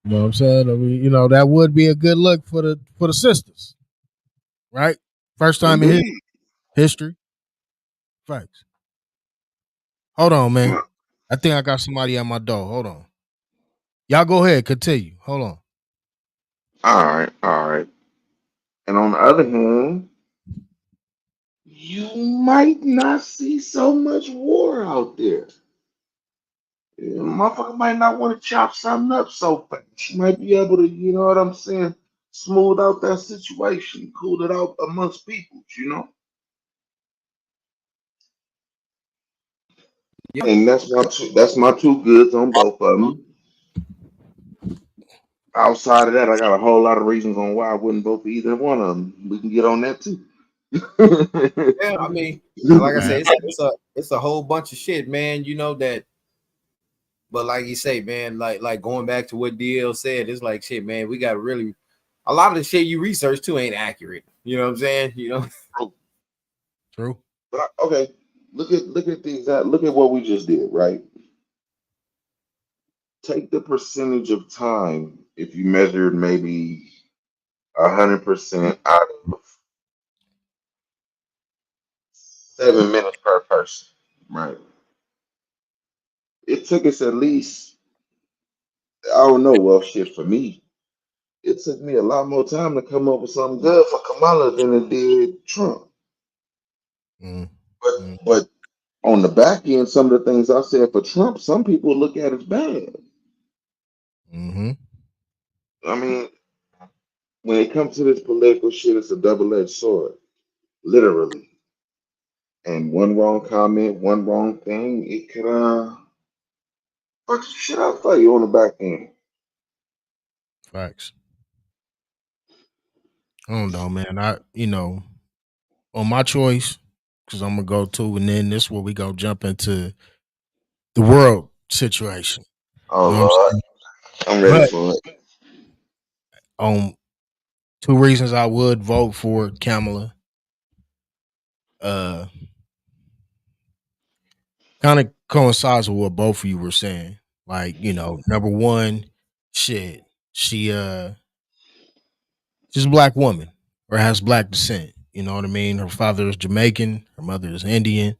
You know what I'm saying? I mean, that would be a good look for the sisters, right? First time in
indeed.
history. Facts. Hold on, man.
All
I think I got somebody at my door. Hold on. Y'all go ahead. Continue. Hold on.
right, all right. And on the other hand, you might not see so much war out there. Yeah, motherfucker might not want to chop something up so fast. You might be able to, you know what I'm saying, smooth out that situation, cool it out amongst people, you know.
Yeah,
And that's my two goods on both of them. Outside of that, I got a whole lot of reasons on why I wouldn't vote for either one of them. We can get on that too.
yeah. I mean, like I said, it's a whole bunch of shit, man. You know that. But like you say, man, like going back to what DL said, it's like shit, man. We got really a lot of the shit you research too ain't accurate. You know what I'm saying? You know.
True.
Okay, look at what we just did, right? Take the percentage of time if you measured maybe 100% out of 7 minutes per person, right? It took us at least, I don't know, well, shit, for me, it took me a lot more time to come up with something good for Kamala than it did Trump.
Mm.
But
Mm.
but on the back end, some of the things I said for Trump, some people look at as bad.
Mm-hmm.
I mean, when it comes to this political shit, it's a double-edged sword, literally. And one wrong comment, one wrong thing, it could fuck some shit up for you on the back end.
Facts. I don't know, man. On my choice, because I'm gonna go to, and then this is where we go jump into the world situation.
Oh
You know what I'm
Lord,
saying?
I'm ready
But
for it.
on two reasons I would vote for Kamala. Uh, kind of coincides with what both of you were saying. Like, number one, shit, she she's a black woman or has black descent. You know what I mean? Her father is Jamaican, her mother is Indian.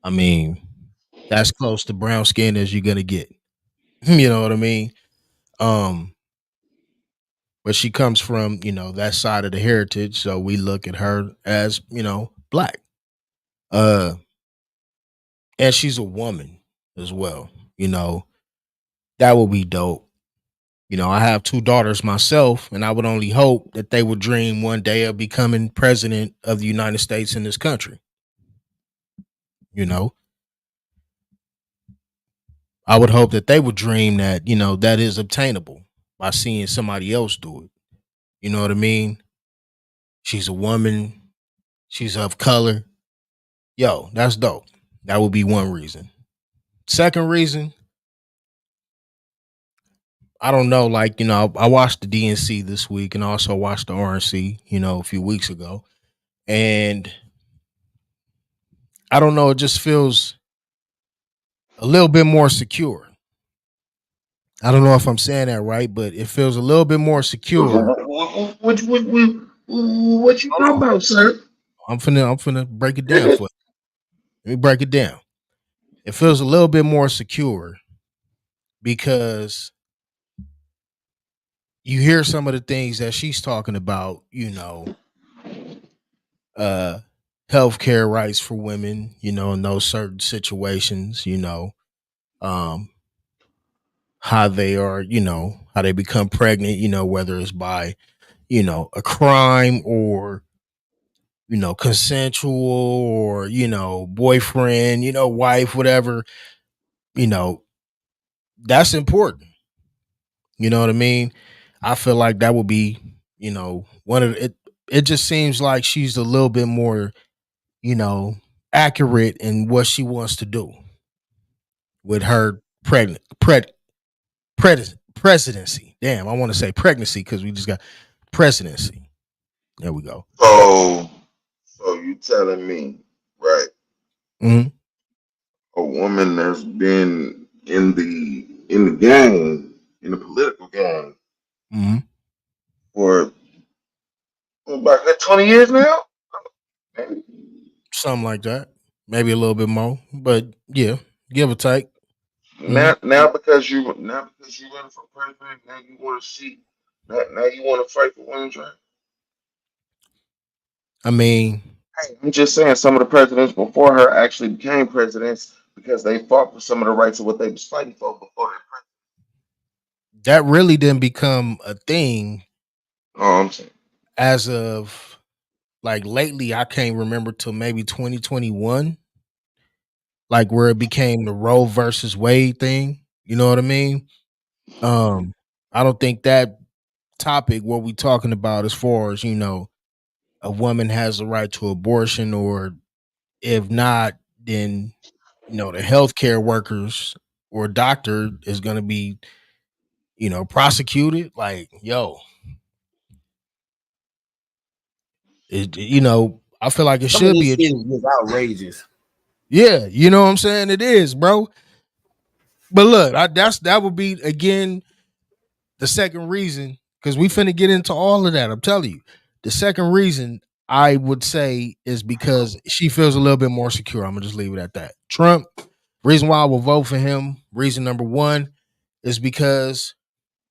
I mean, that's close to brown skin as you're gonna get. You know what I mean? Um, but she comes from, that side of the heritage, so we look at her as, black. Uh, and she's a woman as well. You know, that would be dope. I have two daughters myself, and I would only hope that they would dream one day of becoming president of the United States in this country. You know, I would hope that they would dream that, that is obtainable by seeing somebody else do it. You know what I mean? She's a woman, she's of color. Yo, that's dope. That would be one reason. Second reason, I don't know, like, I watched the DNC this week and also watched the RNC, a few weeks ago. And I don't know, it just feels a little bit more secure. I don't know if I'm saying that right, but it feels a little bit more secure.
What you
Hold
talking
on.
about, sir?
I'm finna break it down for you. Let me break it down. It feels a little bit more secure because you hear some of the things that she's talking about, uh healthcare rights for women, in those certain situations, um how they are, how they become pregnant, whether it's by, a crime or, consensual or, boyfriend, wife, whatever, you know, that's important. You know what I mean? I feel like that would be, one of it just seems like she's a little bit more, you know, accurate in what she wants to do with her presidency. Damn, I want to say pregnancy because we just got presidency. There we go.
So, so you telling me, right?
Hmm.
A woman that's been in the game, in the political game
Hmm.
for about 20 years now. Maybe.
Something like that. Maybe a little bit more, but yeah, give or take. Hmm.
Now because you running for president, now you want to see, now you want to fight for women's rights.
I mean,
Hey, I'm just saying some of the presidents before her actually became presidents because they fought for some of the rights of what they was fighting for before they president.
that really didn't become a thing
Oh, I'm saying.
as of like lately. I can't remember till maybe 2021, like where it became the Roe versus Wade thing. You know what I mean? Um, I don't think that topic what we talking about as far as a woman has the right to abortion, or if not, then the healthcare workers or doctor is going to be prosecuted. Like, yo, I feel like it
Some of
should be
this
a
shit is just outrageous.
yeah. You know what I'm saying? It is, bro. But look, that would be again the second reason, because we finna get into all of that. I'm telling you, the second reason I would say is because she feels a little bit more secure. I'm gonna just leave it at that. Trump, reason why I will vote for him. Reason number one is because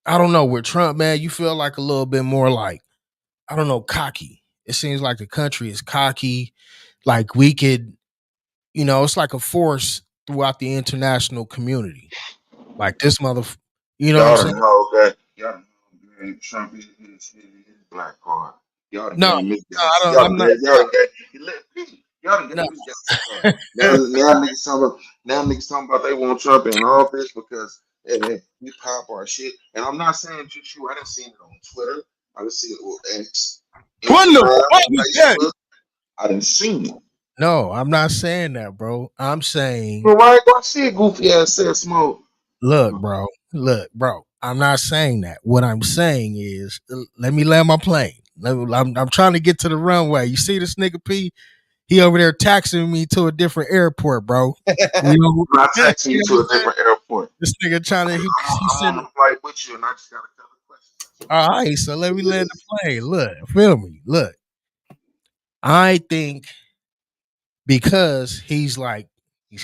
I don't know, with Trump, man, you feel like a little bit more like, I don't know, cocky. It seems like the country is cocky. Like we could, it's like a force throughout the international community. Like this mother, you know what I'm
Y'all
saying?
done know that. Y'all done know that Trump is his black card. Y'all done
No,
gave this guy.
no, I don't.
Y'all
I'm
done
not.
gave. Y'all done gave. Y'all done
No,
gave this guy some time. Now niggas talking about they want Trump in office because we pop our shit. And I'm not saying just you. I done seen it on Twitter. I done seen it on X,
What the
Instagram,
fuck was that?
Facebook. I done seen it.
no, I'm not saying that, bro. I'm saying,
But why ain't gonna see it goofy ass said smoke?
look, bro. I'm not saying that. What I'm saying is, let me land my plane. I'm trying to get to the runway. You see this nigga P? He over there taxing me to a different airport, bro. You know,
I'm not
you
taxing you
know
to
what
a
I'm saying?
different airport.
This nigga trying to he
I'm
said,
on the flight with you, and I just got a couple of questions.
all right, so let me land the plane. Look, feel me. Look, I think because he's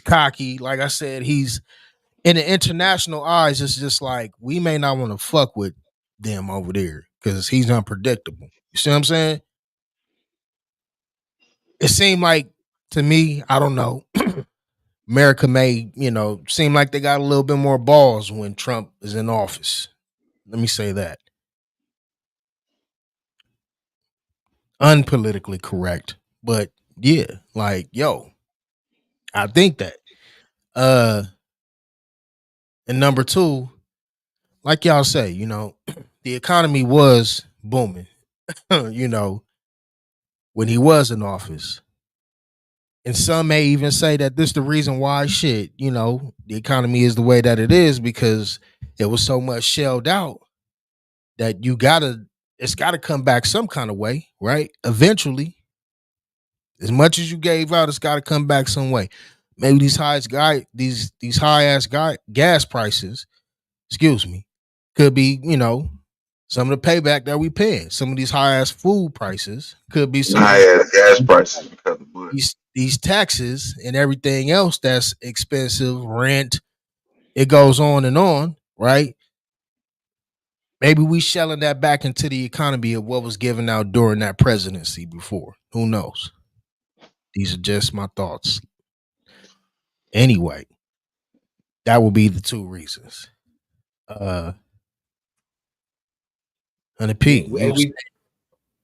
cocky, like I said, he's in the international eyes, it's just like we may not want to fuck with them over there because he's unpredictable. You see what I'm saying? It seemed like to me, I don't know, America may, seem like they got a little bit more balls when Trump is in office. let me say that, unpolitically correct. But yeah, like yo, I think that. Uh, and number two, like y'all say, the economy was booming. you know, when he was in office. And some may even say that this the reason why the economy is the way that it is because it was so much shelled out that it's gotta come back some kind of way, right? Eventually, as much as you gave out, it's gotta come back some way. Maybe these high ass gas prices, excuse me, could be, some of the payback that we paying. Some of these high ass food prices could be some of
High ass gas prices because of Bush.
these taxes and everything else that's expensive, rent, it goes on, right? Maybe we shelling that back into the economy of what was given out during that presidency before. Who knows? These are just my thoughts. Anyway, that would be the two reasons. Uh and the P,
Hey,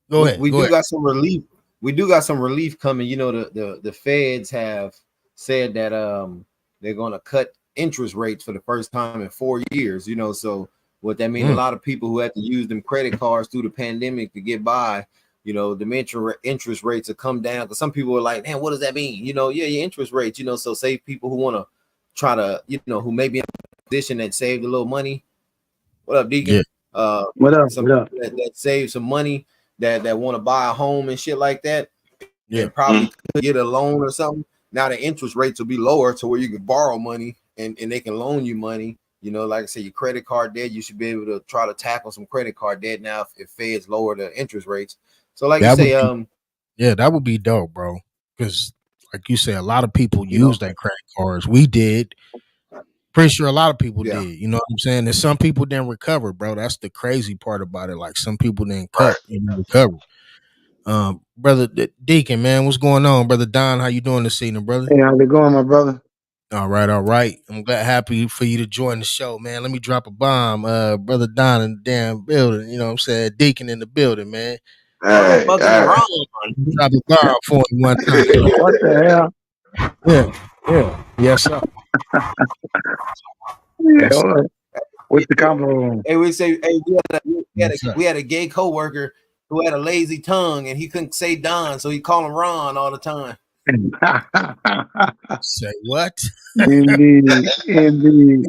go ahead.
we
Go
do
ahead.
got some relief. We do got some relief coming. You know, the feds have said that they're going to cut interest rates for the first time in 4 years. You know, so what that means, a lot of people who had to use them credit cards through the pandemic to get by, the interest rates have come down. Because some people are like, man, what does that mean? Your interest rates. So say people who want to try to, who may be in a position that saved a little money. What up, Deacon?
Yeah.
What up?
Some
What up?
that save some money that want to buy a home and shit like that,
Yeah.
and probably could get a loan or something. Now the interest rates will be lower to where you can borrow money and they can loan you money. Like I said, your credit card debt, you should be able to try to tackle some credit card debt now if feds lower the interest rates. So like
That
you
would
say,
that would be dope, bro. Because like you say, a lot of people
you know,
use that credit cards. We did. Pretty sure a lot of people
yeah.
did. You know what I'm saying? And some people didn't recover, bro. That's the crazy part about it. Like some people didn't
Right.
recover. Brother Deacon, man, what's going on, brother Don? How you doing this evening, brother?
Hey, how's it going, my brother?
All right, all right. I'm happy for you to join the show, man. Let me drop a bomb, brother Don in the damn building. You know what I'm saying? Deacon in the building, man.
Hey,
Motherfucking
hey.
wrong.
Drop a bomb for you one time.
What the hell?
Yeah. Yes, sir.
Yeah,
Yes, sir.
what's the combo?
Hey, we say, hey,
Yes, sir.
we had a gay coworker who had a lazy tongue and he couldn't say Don, so he called him Ron all the time.
Say what?
Indeed, indeed,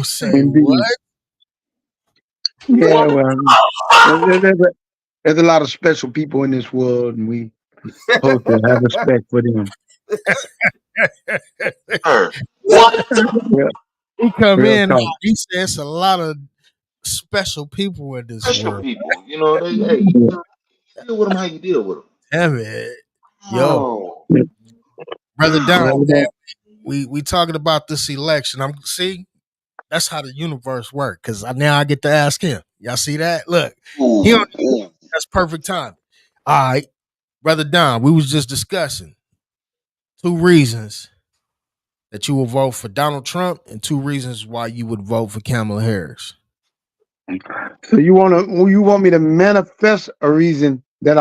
Say
indeed.
what?
Yeah, well, there's a lot of special people in this world, and we supposed to have respect for them.
Sir,
Real,
He come
real
in,
talk.
he says a lot of special people in this
special
world.
people. Hey,
Yeah.
deal with them how you deal with them.
Damn it. Yo,
Oh,
brother Don,
Well, we
man,
don't.
we talking about this election. That's how the universe works. Cause now I get to ask him. Y'all see that? Look, he on
ooh.
that's perfect time. All right, brother Don, we was just discussing two reasons that you will vote for Donald Trump and two reasons why you would vote for Kamala Harris.
So you want me to manifest a reason that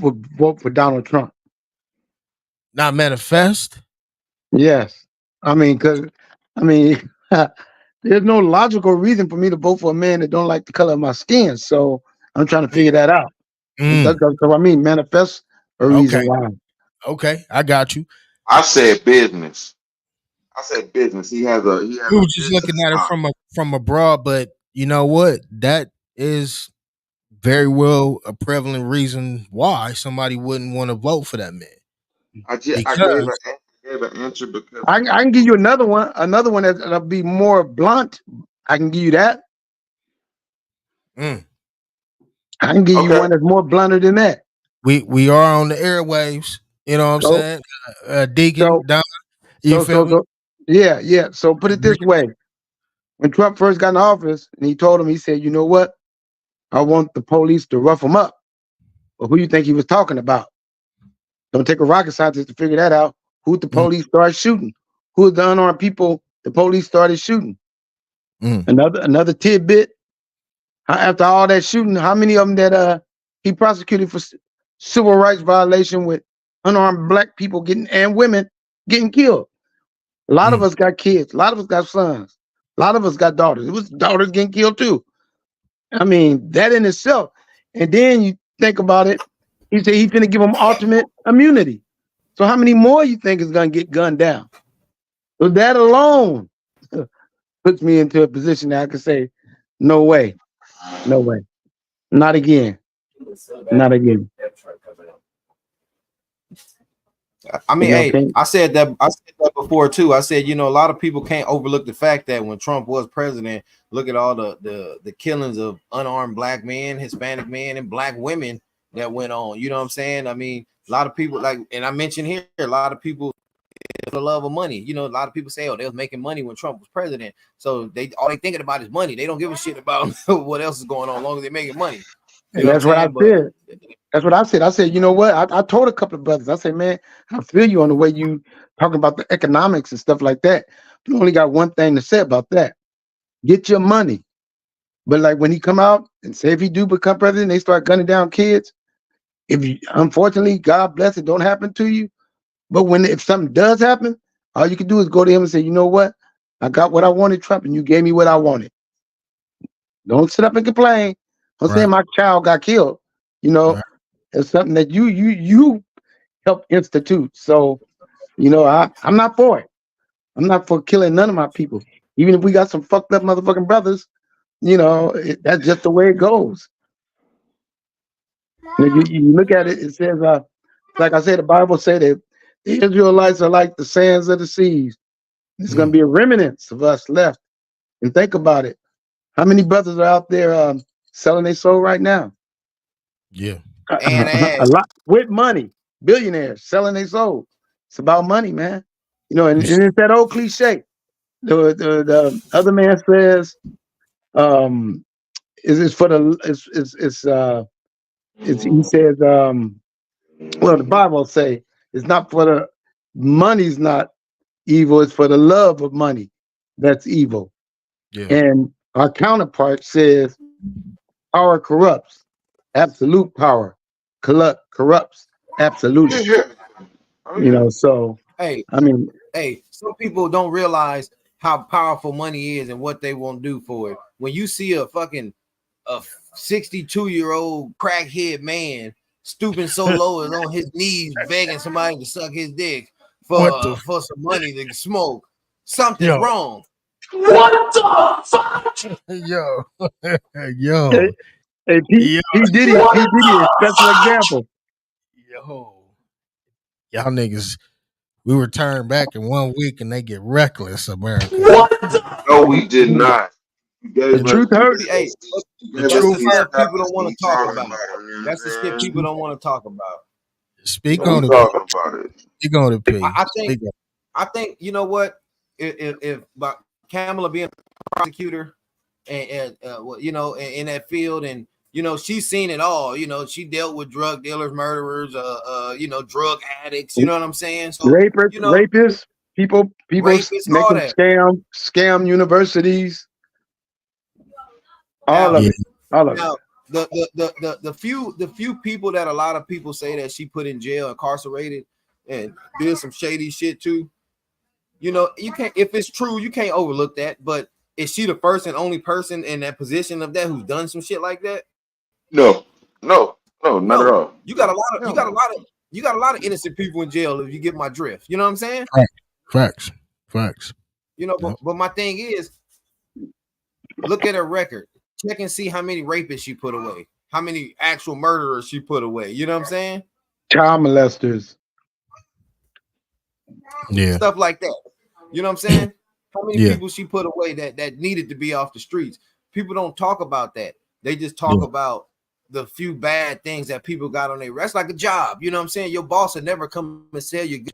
would vote for Donald Trump?
Not manifest.
Yes, because I mean, there's no logical reason for me to vote for a man that don't like the color of my skin. So I'm trying to figure that out.
Mm,
That's what I mean. Manifest a
okay,
reason why.
okay, I got you.
I said business. I said business. He has
We
a
were just looking
business
at it
mind.
from abroad, but you know what? That is very well a prevalent reason why somebody wouldn't want to vote for that man.
I gave
Because
an answer because
I can give you another one that'll be more blunt. I can give you that.
mm,
I can give you
okay.
one that's more blunter than that.
we are on the airwaves. You know what I'm
So
saying? Deacon,
so
Don, you
so
feel
so
me?
so yeah, yeah. So put it this way: when Trump first got in office, and he said, "You know what? I want the police to rough him up." Well, who you think he was talking about? Don't take a rocket scientist to figure that out. Who the
Mm,
police started shooting? Who the unarmed people the police started shooting?
mm,
Another tidbit. After all that shooting, how many of them that he prosecuted for civil rights violation with unarmed black people getting and women getting killed? A lot of us got kids. A lot of us got sons. A lot of us got daughters. It was daughters getting killed too. I mean, that in itself. And then you think about it. He said he's going to give them ultimate immunity. So how many more you think is going to get gunned down? So that alone puts me into a position that I can say, no way, no way, not again, not again.
I mean,
You know,
hey, I said that before too. I said, a lot of people can't overlook the fact that when Trump was president, look at all the killings of unarmed black men, Hispanic men, and black women that went on. You know what I'm saying? I mean, a lot of people and I mentioned here, a lot of people for the love of money. A lot of people say, oh, they was making money when Trump was president. So all they thinking about is money. They don't give a shit about what else is going on, as long as they're making money.
and that's what I said. That's what I said. I said, you know what? I told a couple of brothers, I said, man, I feel you on the way you talking about the economics and stuff like that. You only got one thing to say about that. Get your money. But like when he come out and say if he do become president, they start gunning down kids. Unfortunately, God bless it, don't happen to you. But if something does happen, all you can do is go to him and say, you know what? I got what I wanted, Trump, and you gave me what I wanted. Don't sit up and complain. Don't say my child got killed. It's something that you helped institute. So, I'm not for it. I'm not for killing none of my people. Even if we got some fucked up motherfucking brothers, that's just the way it goes. You look at it, it says, like I said, the Bible said that the Israelites are like the sands of the seas. There's going to be a remnants of us left. And think about it. How many brothers are out there selling their soul right now?
Yeah.
A lot with money. Billionaires selling their soul. It's about money, man. And it's that old cliche. The other man says, is for the he says, well, the Bible say it's not for the money's not evil, it's for the love of money that's evil.
Yeah.
And our counterpart says power corrupts, absolute power corrupts absolutely. So
some people don't realize how powerful money is and what they won't do for it. When you see a 62-year-old crackhead man stooping so low and on his knees begging somebody to suck his dick for some money to smoke, something's wrong.
What the fuck?
Yo.
Hey, P. Diddy is a special example.
Y'all niggas, we return back in 1 week and they get reckless, America.
No, we did not.
The truth hurts.
That's the stuff people don't want to talk about. That's the shit people don't want to talk about.
Speak on it. Speak on it, P.
I think you know what? If Kamala being a prosecutor and in that field, and she's seen it all. She dealt with drug dealers, murderers, drug addicts. You know what I'm saying? So
rapists, people
rapists,
making scam universities. All of it.
Now, the few people that a lot of people say that she put in jail, incarcerated, and did some shady shit too. You can't, if it's true, you can't overlook that. But is she the first and only person in that position of that who's done some shit like that?
No, not at all.
You got a lot of innocent people in jail, if you get my drift. You know what I'm saying?
Facts.
But my thing is, look at her record. Check and see how many rapists she put away, how many actual murderers she put away. You know what I'm saying?
Child molesters.
Yeah.
Stuff like that. You know what I'm saying? How many people she put away that needed to be off the streets? People don't talk about that. They just talk about the few bad things that people got on their rest, like a job. You know what I'm saying? Your boss will never come and tell you.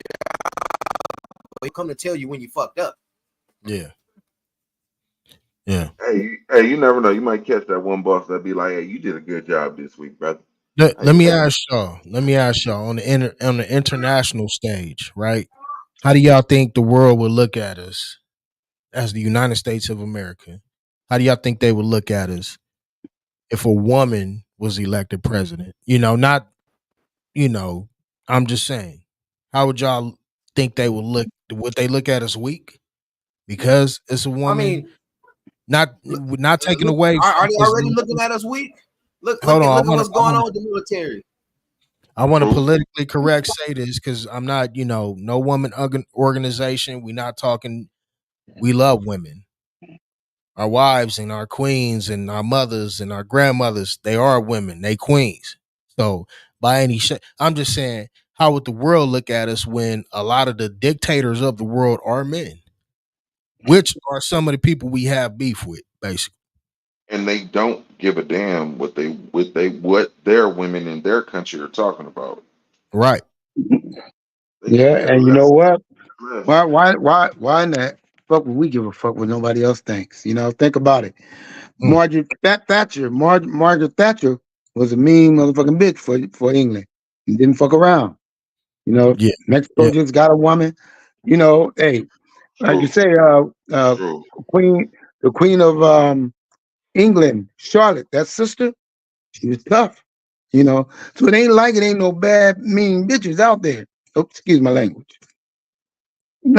He come to tell you when you fucked up.
Yeah.
Hey, you never know. You might catch that one boss that be like, "Hey, you did a good job this week, brother."
Let me ask y'all on the international stage, right? How do y'all think the world would look at us as the United States of America? How do y'all think they would look at us if a woman was elected president? Not, you know, I'm just saying, how would y'all think they would look? Would they look at us weak because it's a
I
woman?
mean,
Not taking away
are
from
they
because
already looking at us weak? Look,
hold
look at
on,
look at what's going on with the military.
I want to
True.
politically correct say this because I'm not, no woman organization. We're not talking. We love women, our wives and our queens and our mothers and our grandmothers. They are women. They queens. So by any I'm just saying, how would the world look at us when a lot of the dictators of the world are men, which are some of the people we have beef with, basically.
And they don't give a damn what their women in their country are talking about.
Right.
They could
Yeah,
care
and you know
less.
what?
Less.
Why in the fuck would we give a fuck what nobody else thinks? Think about it.
Mm.
Margaret Thatcher was a mean motherfucking bitch for England. And didn't fuck around.
Yeah.
Mexico
Yeah.
just got a woman. Hey, like you
True.
say,
True.
Queen, the Queen of England, Charlotte, that sister, she was tough. So it ain't no bad, mean bitches out there. Oh, excuse my language.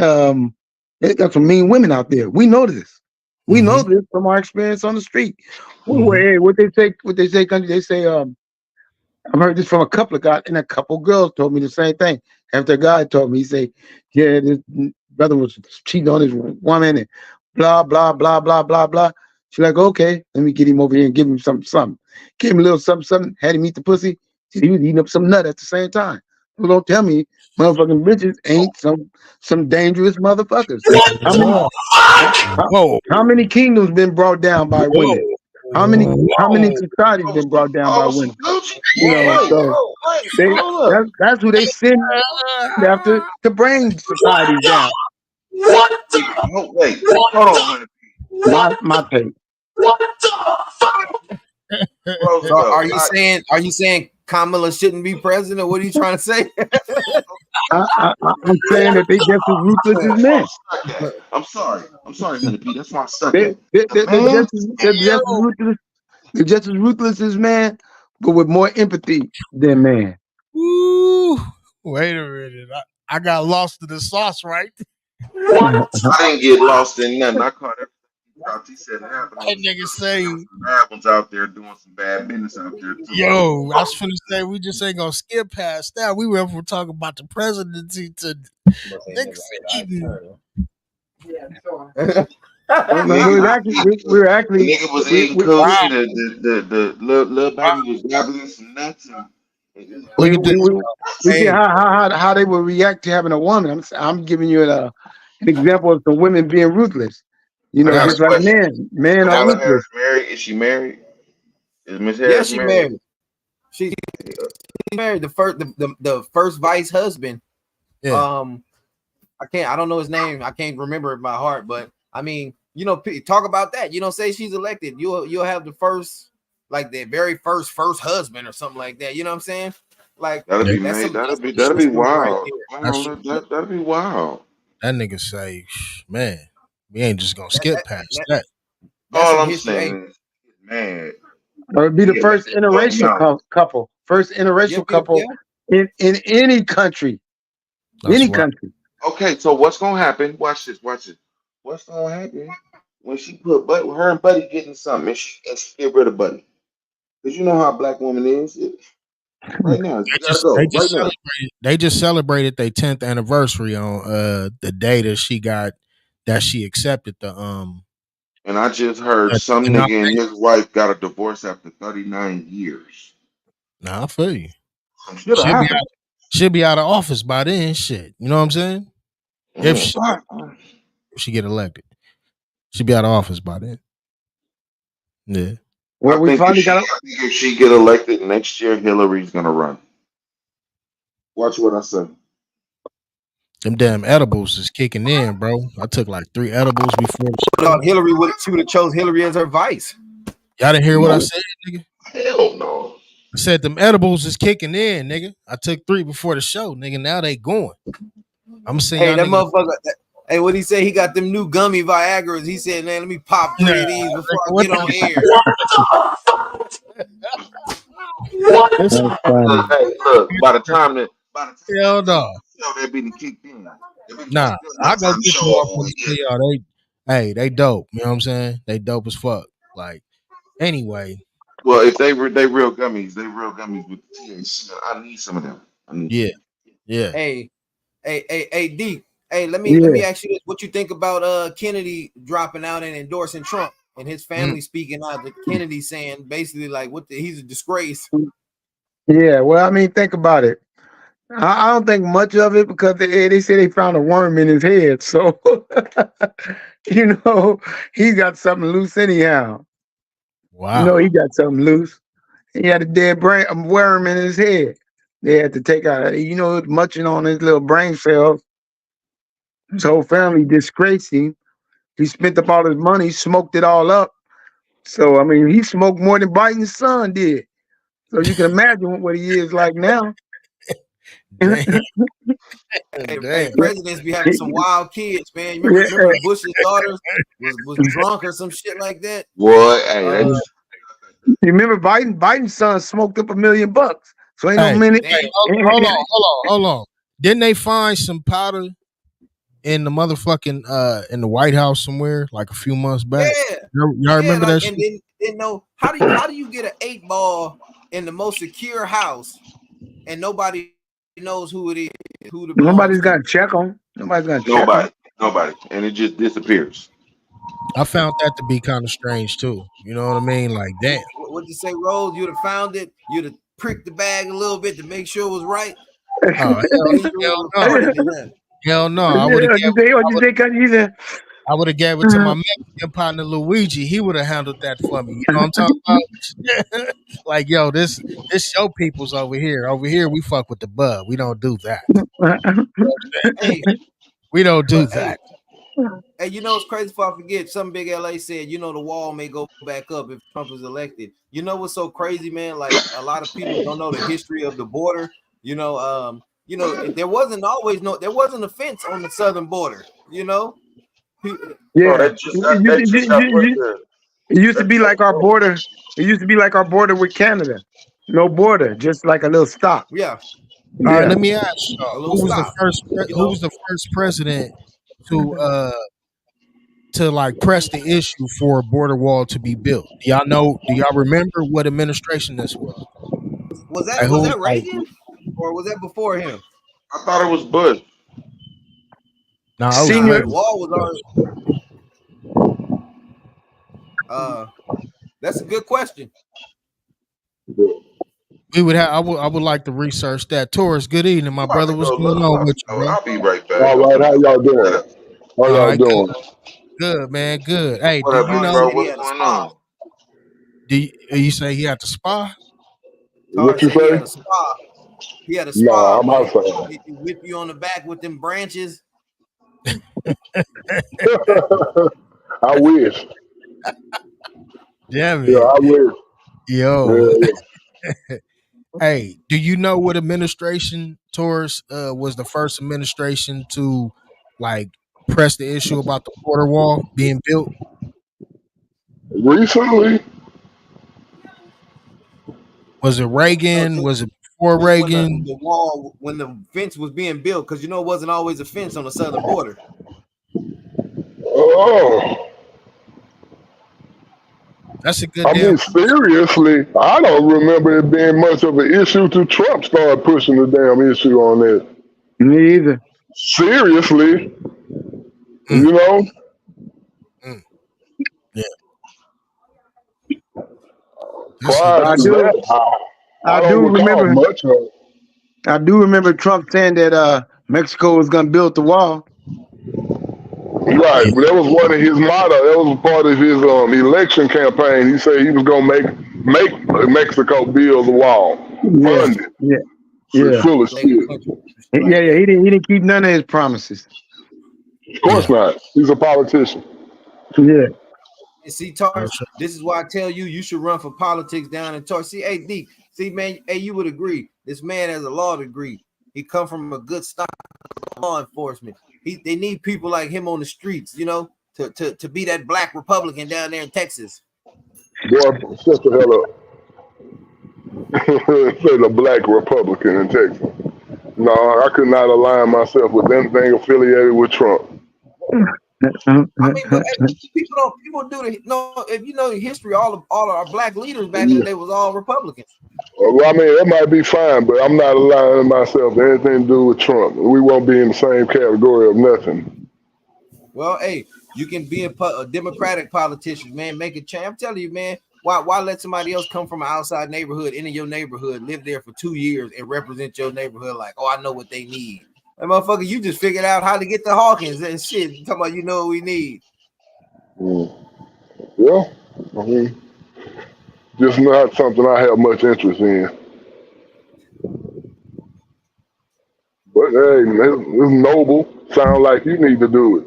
Um, they got some mean women out there. We know this. We know
Mm-hmm.
this from our experience on the street.
Mm-hmm.
Hey, what they say, country, they say, I've heard this from a couple of guys, and a couple of girls told me the same thing. After a guy told me, he say, yeah, this brother was cheating on his woman and blah, blah, blah, blah, blah, blah. She's like, okay, let me get him over here and give him something. Gave him a little something, had him eat the pussy. He was eating up some nut at the same time. Well, don't tell me motherfucking bitches ain't some dangerous motherfuckers. How many
Whoa.
how,
Whoa.
how many kingdoms been brought down by women? How many
Whoa.
societies been brought down by
Oh, some
women?
Gucci.
Whoa,
So
wait,
they
hold up.
that's who they send after to bring societies down.
What
Wait,
the?
wait.
What
Hold on,
the?
honey.
My take.
What the fuck?
So
Roosevelt.
are you saying Kamala shouldn't be president? What are you trying to say?
I'm saying that they just as ruthless
That's
as
where I'm
men.
stuck at. I'm sorry. I'm sorry, honey P. That's where I'm stuck
They
at.
they
The
they
man.
they're just as ruthless. They're just as ruthless as man, but with more empathy than man.
Woo. Wait a minute. I got lost in the sauce, right?
What
I didn't get lost in nothing. I caught everything. He said it happened on
That
the
nigga
surface. There was
say,
some bad ones out there doing some bad business out there too.
yo, I was finna say we just ain't gonna skip past that. We went from talking about the presidency to niggas eating.
We
Nigga
was
was
actually
eating,
we were actually
nigga was
we
eating
we,
coochie.
Wow.
The little baby was gobbling some nuts and
Look
we,
at this.
we, we, we see
Hey,
how they would react to having a woman. I'm giving you an example of some women being ruthless.
I got a
Just like
question.
men are
Kamala
ruthless.
Harris married? Is she married? Is Miss
yeah,
Harris
she
married?
married. She married the first vice husband.
Yeah.
Um, I don't know his name. I can't remember it by heart, but I mean, talk about that. Say she's elected. You'll have the first, like the very first husband or something like that. You know what I'm saying? Like
That'll
Yeah.
be
that's
made.
some
That'll
that's
be
some
that'll be
truth right
wild.
there.
Hold
That's
on, that'll be wild.
that nigga say, man, we ain't just gonna
That,
skip
that,
past
that
that.
that's
All
some
I'm
history. Hey,
saying is, man,
Or it'd be the
he
first
elected for a
interracial
mouth.
couple. First
yep,
interracial
yep,
couple
yeah.
in any country.
That's
Any
why.
country.
Okay, so what's gonna happen? Watch this. Watch this. What's gonna happen when she put her and Buddy getting something and she get rid of Buddy? Because you know how a black woman is. Right now,
They
you gotta
just they
go.
just
Right now.
celebrated they just celebrated their 10th anniversary on the day that she accepted
And I just heard
the
some nigga and
nomination.
his wife got a divorce after 39 years.
Nah, I feel you.
Some shit have
She'll be
happened.
out she'll be out of office by then. Shit. You know what I'm saying? If
Mm,
she, if she get elected. She'll be out of office by then. Yeah.
I
Well, we
think if
finally
she,
got
I think if she get elected next year, Hillary's gonna run. Watch what I say.
Them damn edibles is kicking in, bro. I took like 3 edibles before the show.
Thought she would have chose Hillary as her vice.
Y'all didn't hear what I
No,
said, nigga?
hell no.
I said them edibles is kicking in, nigga. I took 3 before the show, nigga. Now they going. I'm gonna send
Hey,
y'all
that
niggas.
motherfucker. Hey, what he say? He got them new gummy Viagra's. He said, "Man, let me pop 3 of these before I
what
get on air."
What?
this
That's funny.
Hey, look. By the time
hell no.
that be kicked in. That be
Nah,
kicked in by
I
the
go
time the
get
show
them
over
off on
with.
the
Yeah.
y'all. They dope. You know what I'm saying? They dope as fuck. Like, anyway,
Well, if they real gummies, they real gummies with the THC. I need some of them. I need
yeah,
some.
yeah.
Hey, D. Hey, let
Yeah.
me ask you this: what you think about Kennedy dropping out and endorsing Trump, and his family speaking out? The Kennedy saying basically like, he's a disgrace.
Yeah. Well, I mean, think about it. I don't think much of it because they say they found a worm in his head. So, he got something loose anyhow.
Wow.
He got something loose. He had a dead brain, a worm in his head. They had to take out, it was munching on his little brain cells. His whole family disgraced him. He spent up all his money, smoked it all up. So, I mean, he smoked more than Biden's son did. So you can imagine what he is like now.
Damn,
Hey,
damn.
presidents be having some wild kids, man.
Yeah,
Remember Bush's daughter was drunk or some shit like that.
Boy, hey,
Uh,
you remember Biden's son smoked up $1 million. So ain't no
hey,
minute.
hey,
Damn.
hold on. Didn't they find some powder in the motherfucking in the White House somewhere like a few months back?
Yeah,
Y'all
yeah.
remember
Like,
that
and
shit?
then know how do you get an 8 ball in the most secure house and nobody knows who it is, who it belongs
Nobody's
to?
gonna check on. Nobody's gonna check on.
nobody, and it just disappears.
I found that to be kind of strange too. You know what I mean? Like, damn.
What'd you say, Rose? You'd have found it. You'd have pricked the bag a little bit to make sure it was right.
Oh
Then you
hell
would
no.
report it. Then.
Hell no.
What you say, Cause you said,
I would have gave it to my Mexican partner Luigi. He would have handled that for me. You know what I'm talking about? Like, yo, this your people's over here. Over here, we fuck with the bud. We don't do that.
Hey,
We don't do
but hey,
that.
hey, it's crazy if I forget. Some big LA said, the wall may go back up if Trump is elected. You know what's so crazy, man? Like a lot of people don't know the history of the border. There wasn't a fence on the southern border.
No,
yeah.
that just got put there.
It used to
That
be
just
like our border. It used to be like our border with Canada. No border, just like a little stop.
Yeah,
All right,
Yeah.
let me ask
a
y'all:
little stop.
Who was the first president to like press the issue for a border wall to be built? Do y'all know? Do y'all remember what administration this was?
Was
Like
that was
who?
that
Like
Reagan or was that before him?
I thought it was Bush.
nah, it was
Nah,
Senior
the
Reagan.
wall was already. That's a good question.
We would have. I would like to research that. Taurus, good evening, my
I'm about
brother.
to
What's
go
going
look.
on with you, bro?
I'll be right back.
All
I'm
right,
finna
how
go.
y'all doing? How
All
y'all
right, good,
doing?
good, man, good. Hey,
What
do
up,
you
Tara
big
know?
bro?
said he
What's
had a
going
spa.
on?
You say he had to spa?
Tara
What you
said he
say?
had a spa. He had a
Nah,
spa,
I'm
but he,
outside.
he whip you on the back with them branches.
I wish.
Damn
Yeah,
it,
I wish.
yo.
Yeah,
Hey, do you know what administration Taurus was the first administration to like press the issue about the border wall being built?
recently,
Was it Reagan?
Just
Was it before
when the,
Reagan?
the wall, when the fence was being built, because it wasn't always a fence on the southern border.
oh,
That's a good
I
damn
mean, seriously, I don't remember it being much of an issue till Trump started pushing the damn issue on that.
Me either.
Seriously,
mm,
you know,
mm. Yeah, that's a
prior
But I
to
that's
do
that, I
I
don't
do
recall
remember
much of it.
I do remember Trump saying that Mexico was gonna build the wall.
Right,
yeah.
but that was one of his motto. That was part of his election campaign. He said he was gonna make Mexico build the wall,
Yeah,
fund it.
yeah,
So
yeah.
full of
Make the
shit.
country
Yeah,
right.
yeah. He didn't keep none of his promises.
Of course
Yeah.
not. He's a politician.
Yeah.
And see,
For
Tars,
sure.
this is why I tell you, you should run for politics down in Tars. See, hey, D, see, man, hey, you would agree. This man has a law degree. He come from a good stock law enforcement. They need people like him on the streets, you know, to be that black Republican down there in Texas.
Boy, shut the hell up. Say the black Republican in Texas. No, I could not align myself with anything affiliated with Trump.
I mean, but people do the no. If you know the history, all of our black leaders back in the day was all Republicans.
Well, I mean, that might be fine, but I'm not aligning myself to anything to do with Trump. We won't be in the same category of nothing.
Well, hey, you can be a Democratic politician, man. Make a change. I'm telling you, man. Why let somebody else come from an outside neighborhood into your neighborhood, live there for 2 years, and represent your neighborhood like, oh, I know what they need. That motherfucker, you just figured out how to get to Hawkins and shit. You talking about you know what we need.
Yeah, I mean, just not something I have much interest in. But hey, it's noble. Sound like you need to do it.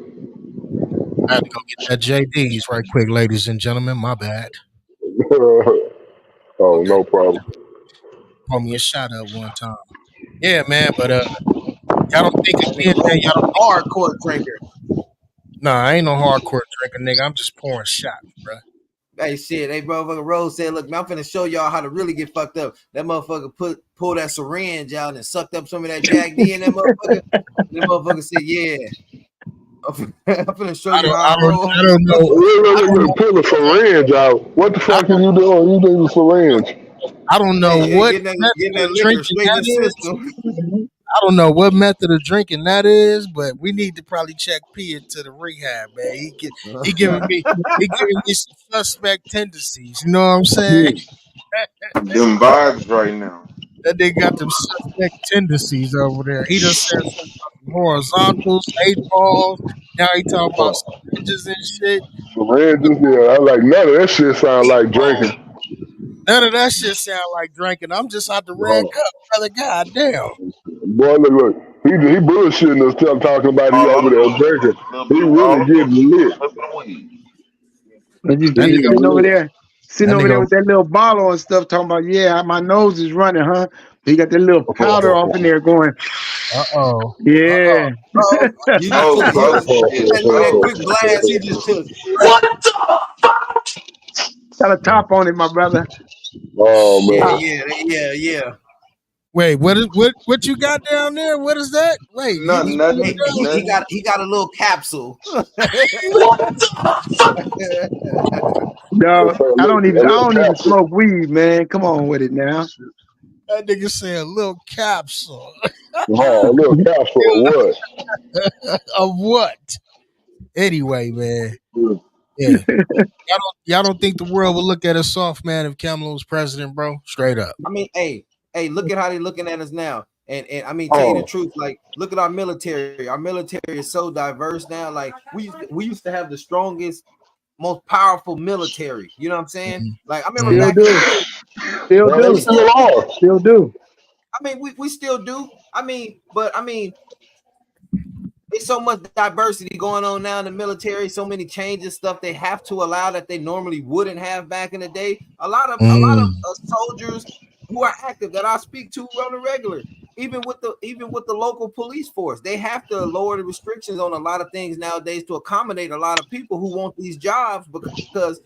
I had to go get that JD's right quick, ladies and gentlemen. My bad.
Oh, no problem.
Pour me a shot up one time. Yeah, man. But y'all don't think
That
again,
nigga
man. Y'all don't think.
hardcore drinker.
Nah, I ain't no hardcore drinker, nigga. I'm just pouring shots, bro.
Hey, shit. Hey, motherfucker Rose said, look, man, I'm finna show y'all how to really get fucked up. That motherfucker pulled that syringe out and sucked up some of that Jack D in that motherfucker. That motherfucker said, yeah. I'm finna show you how I roll.
I don't know.
Pull a syringe out. What the fuck are you doing? You need a syringe.
I don't know
Hey,
what
getting
method
that
of
liquor
drinking
straight in
that
the
is.
system.
I don't know what method of drinking that is, but we need to probably check P into the rehab, man. He giving me some suspect tendencies. You know what I'm saying?
Them vibes right now.
That nigga got them suspect tendencies over there. He done said something about some horizontals, 8 balls. Now he talking about syringes and shit.
Syringes, yeah. I like none of that shit sound like drinking.
None of that shit sound like drinking. I'm just out the red cup, brother. God damn.
Boy, look. He bullshitting us talking about he
All
over
I'm
there
doing,
drinking. He
all
really
I'm doing
getting lit.
is smoking the weed.
And you
That
see,
nigga,
sitting
that
over there
nigga,
with that little bottle and stuff, talking about, yeah, my nose is running, huh? He got that little powder off in there going,
uh-oh.
yeah.
Oh, you just
Oh,
took
oh shit.
look at that
Oh
quick blast he just took.
Got a top on it, my brother.
Oh
Yeah,
man.
yeah.
Wait, what you got down there? What is that? Wait, you was pulling
nothing,
down?
nothing.
He got a little capsule.
No,
A
I
little
don't even
capsule.
smoke weed, man. Come on with it now.
That nigga said a little capsule.
Oh, a little capsule of what?
Of what? Anyway, man. Yeah. Y'all don't think the world would look at us soft, man, if Kamala was president, bro? Straight up.
I mean, hey, look at how they looking at us now. And I mean, tell you the
Oh,
truth, like, look at our military. Our military is so diverse now. Like, we used to have the strongest, most powerful military. You know what I'm saying?
Mhm.
Like, I remember
Still
Mhm.
back in the
do.
day.
Still
well, they
do.
still are.
Still do.
I mean, we still do. I mean, but I mean, there's so much diversity going on now in the military, so many changes, stuff they have to allow that they normally wouldn't have back in the day. A lot of
Mm.
soldiers who are active that I speak to on the regular, even with the local police force, they have to lower the restrictions on a lot of things nowadays to accommodate a lot of people who want these jobs because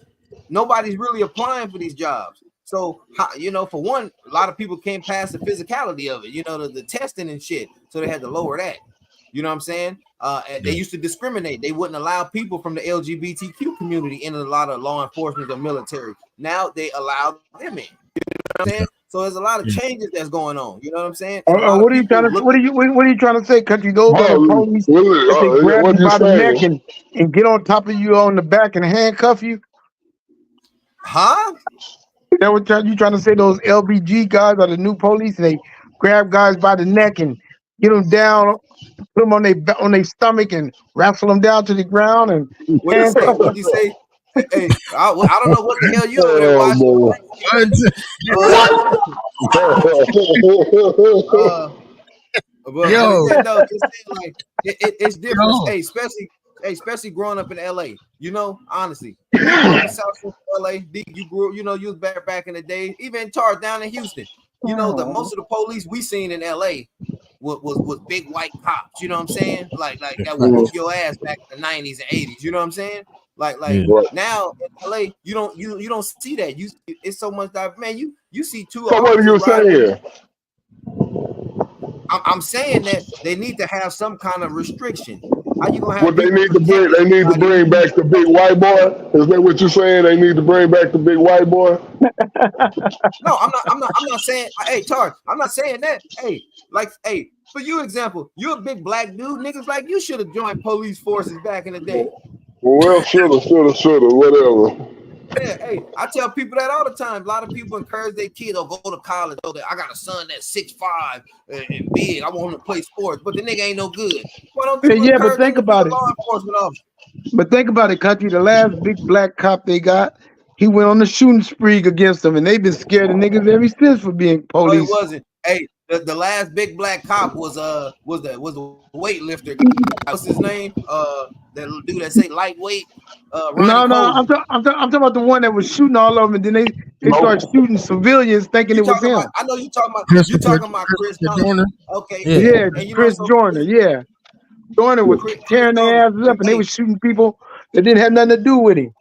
nobody's really applying for these jobs. So, you know, for one, a lot of people can't pass the physicality of it, you know, the testing and shit. So they had to lower that. You know what I'm saying? They used to discriminate. They wouldn't allow people from the LGBTQ community in a lot of law enforcement or military. Now they allow them in. You know what I'm saying? So there's a lot of changes that's going on. You know what I'm saying? And a lot of people look.
What are you trying to say, country? Those are the
Oh,
police
really?
that they grab
What
you
you
by the neck
saying?
and get on top of you on the back and handcuff you?
Huh?
Is that what you trying to say? Those LBG guys are the new police, and they grab guys by the neck and get them down, put them on their stomach, and wrestle them down to the ground and
What do you say?
handcuff
What
them.
do you say? Hey, I don't know what the hell you over there
Oh
watching.
man.
But
Yo,
yeah, no, just saying, like it's different.
yo.
Hey, especially growing up in LA. You know, honestly, if you grew up in South Central LA, you grew, you know, you was back in the day, even down in Houston. You know, the most of the police we seen in LA was big white cops. You know what I'm saying? Like that would whoop your ass back in the 90s and 80s. You know what I'm saying? Like
Right.
now in LA, you don't see that. It's so much that, man. You see two
So what are
officers
you
riding.
saying?
I'm saying that they need to have some kind of restriction. How you gonna have
What they
people
need to bring?
protecting
They need to
everybody?
bring back the big white boy. Is that what you're saying? They need to bring back the big white boy.
No, I'm not saying. Hey, Tar, I'm not saying that. Hey, for you example, you're a big black dude. Niggas like you should have joined police forces back in the day.
Well, shoulda, whatever.
Yeah, hey, I tell people that all the time. A lot of people encourage their kids to go to college. Oh, I got a son that's 6'5" and big. I want him to play sports, but the nigga ain't no good. Why don't you
Yeah, but
encourage them
think
to be a
about it.
law enforcement officer?
But think about it, country. The last big black cop they got, he went on a shooting spree against them, and they've been scared of niggas ever since for being
No, it
police.
wasn't. Hey, the last big black cop was the weightlifter. What's his name? That dude that say lightweight. Ronnie
No,
Coleman.
I'm talking about the one that was shooting all of them, and then they started
Nope.
shooting civilians thinking
You
it was
talking
him.
about? I know you talking about. You
Christopher
talking about Chris
Christopher
Thompson?
Dorner.
Okay,
Yeah.
Yeah,
and you know
Chris
so
Joyner. Yeah, Joyner was
Chris
tearing their asses up, and they
Hey,
was shooting people that didn't have nothing to do with him.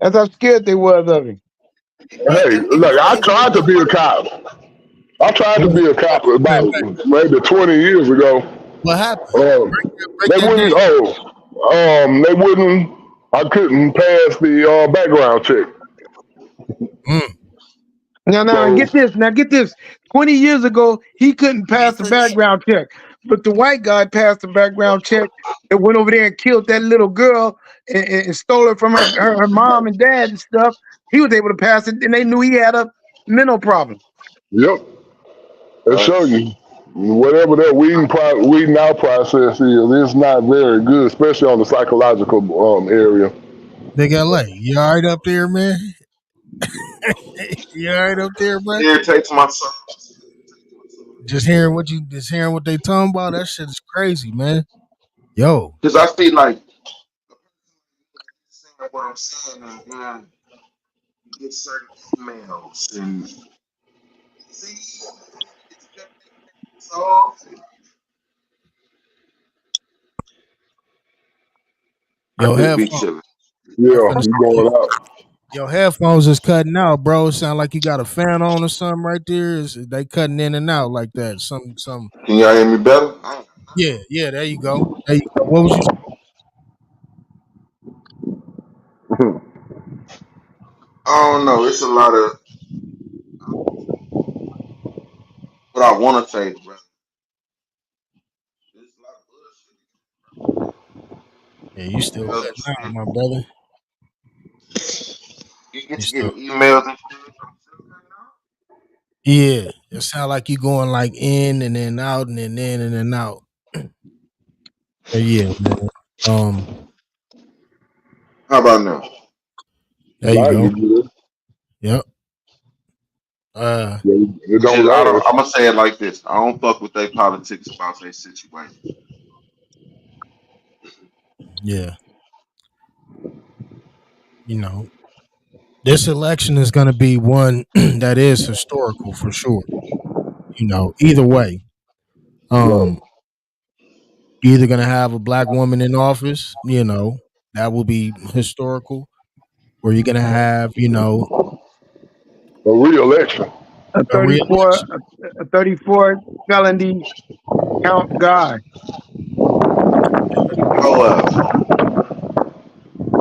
That's how scared they was of him.
Hey,
and you
look,
know
I
crazy.
tried to be a cop. I tried to be a cop
Wait,
about
wait.
maybe 20 years ago.
What happened? Break
They
that down.
wouldn't. They wouldn't. I couldn't pass the background check.
Mm.
Now,
So
get this. Now, get this. 20 years ago, he couldn't pass
It's
the
a net.
background check, but the white guy passed the background check and went over there and killed that little girl and stole it from her mom and dad and stuff. He was able to pass it, and they knew he had a mental problem.
yep, they show you whatever that weeding out process is. It's not very good, especially on the psychological area.
Big LA. You all right up there, man? You all right up there, bro?
Irritates my soul.
Just hearing what they talking about. That shit is crazy, man. Yo,
Because I see like saying what I'm saying, and then you get certain emails and see it's just soft. I
yo,
just be
headphones.
chilling.
I'm
Yeah,
finna
you
say,
going out.
your headphones is cutting out, bro. Sound like you got a fan on or something right there. They cutting in and out like that. Some.
Can y'all hear me better?
Yeah, yeah. There you go. There you go. What was you?
I don't know. It's a lot of what I want to say, bro. There's a lot
Yeah, you still
of
cutting out,
bullshit.
my brother.
You get
You
to
still.
getting emails and shit.
Yeah, it sound like you going like in and then out and then in and then out. But yeah, man.
How about now?
There you
Now
go.
you good.
Yep.
Yeah, it don't
Just, I don't.
last.
I'm gonna say it like this. I don't fuck with their politics about their situation.
Yeah. You know, this election is going to be one that is historical for sure. You know, either way,
Right.
um, you're either going to have a black woman in office. You know, that will be historical, or you're going to have,
A re-election.
A
a
34,
reelection.
a 34 felony count guy.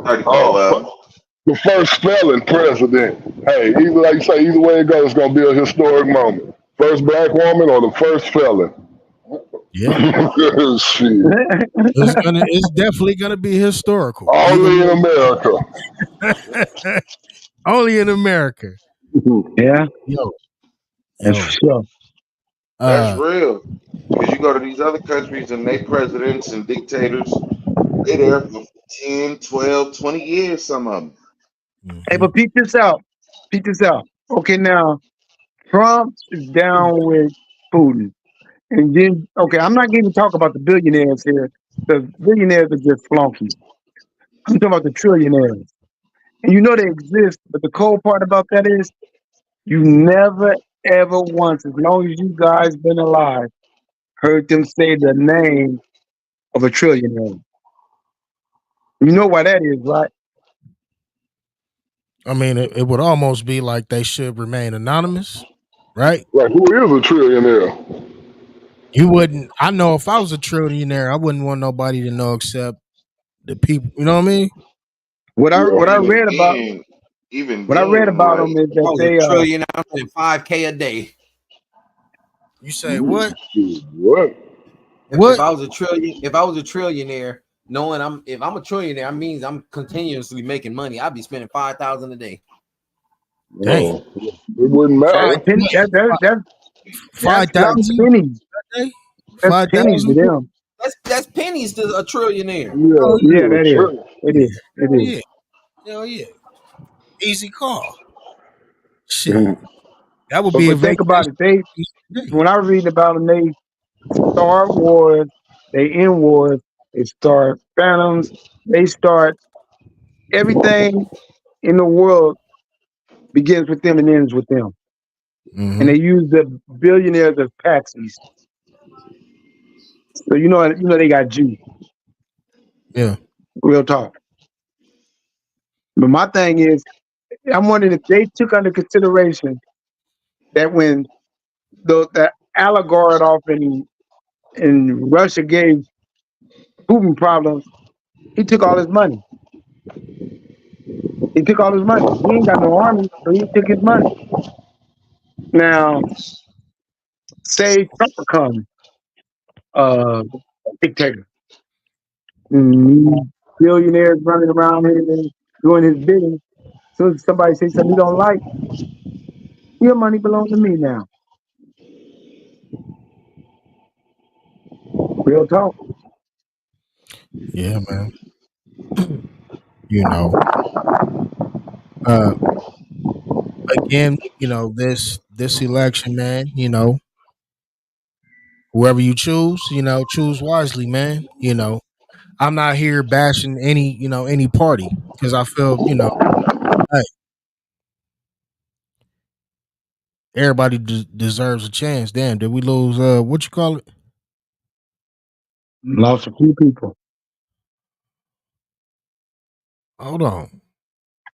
34
Uh, the first felon president. Hey, either like you say, either way it goes, it's gonna be a historic moment. First black woman or the first felon.
Yeah,
Shit.
it's definitely gonna be historical. Either
Only in
way,
America.
only in America.
Yeah,
Yo,
that's for
yo.
sure.
That's
Uh,
real. Because you go to these other countries and they presidents and dictators, they there for 10, 12, 20 years, some of them.
Hey,
mhm.
but peep this out. Peep this out. Okay, now Trump is down with Putin. And then, okay, I'm not going to talk about the billionaires here. The billionaires are just flunkies. I'm talking about the trillionaires. And you know they exist, but the cold part about that is you never, ever once, as long as you guys been alive, heard them say the name of a trillionaire. You know why that is, right?
I mean, it would almost be like they should remain anonymous, right?
Like, who is a trillionaire?
You wouldn't. I know if I was a trillionaire, I wouldn't want nobody to know except the people. You know what I mean?
What I
Yeah.
what
But
I read about
even
what I read
then,
about
like,
them is
If I
that
was a
they
trillion, I'm spending 5K a day.
You say what?
What?
If
What?
I was a trillion, if I was a trillionaire, knowing if I'm a trillionaire, that means I'm continuously making money. I'd be spending 5,000 a day.
Dang,
No, it wouldn't
that's
matter.
penny, that's
5,000
pennies.
a day?
That's pennies to
5,000?
them.
That's pennies to a trillionaire.
Yeah,
Oh
Yeah,
you a
that is.
trill.
It
yeah,
is. It
hell
is.
yeah, hell yeah. Easy call. Shit,
Mhm.
that would be a
But think about
vacation
it. They
day.
when I read about them, they start wars, they end wars, they start phantoms, they start everything in the world begins with them and ends with them. And
Mm-hmm.
they use the billionaires as patsies. So you know they got juice,
Yeah.
real talk. But my thing is, I'm wondering if they took under consideration that when the oligarch off in Russia gave Putin problems, he took all his money. He took all his money. He ain't got no army, so he took his money. Now, say Trump becomes dictator. Billionaires running around here and doing his bidding. As soon as somebody says something he don't like, your money belongs to me now. Real talk.
Yeah, man. You know, uh, again, this election, man. Whoever you choose, choose wisely, man. I'm not here bashing any party because I feel, hey, everybody deserves a chance. Damn, did we lose? What you call it?
Lost a few people.
Hold on,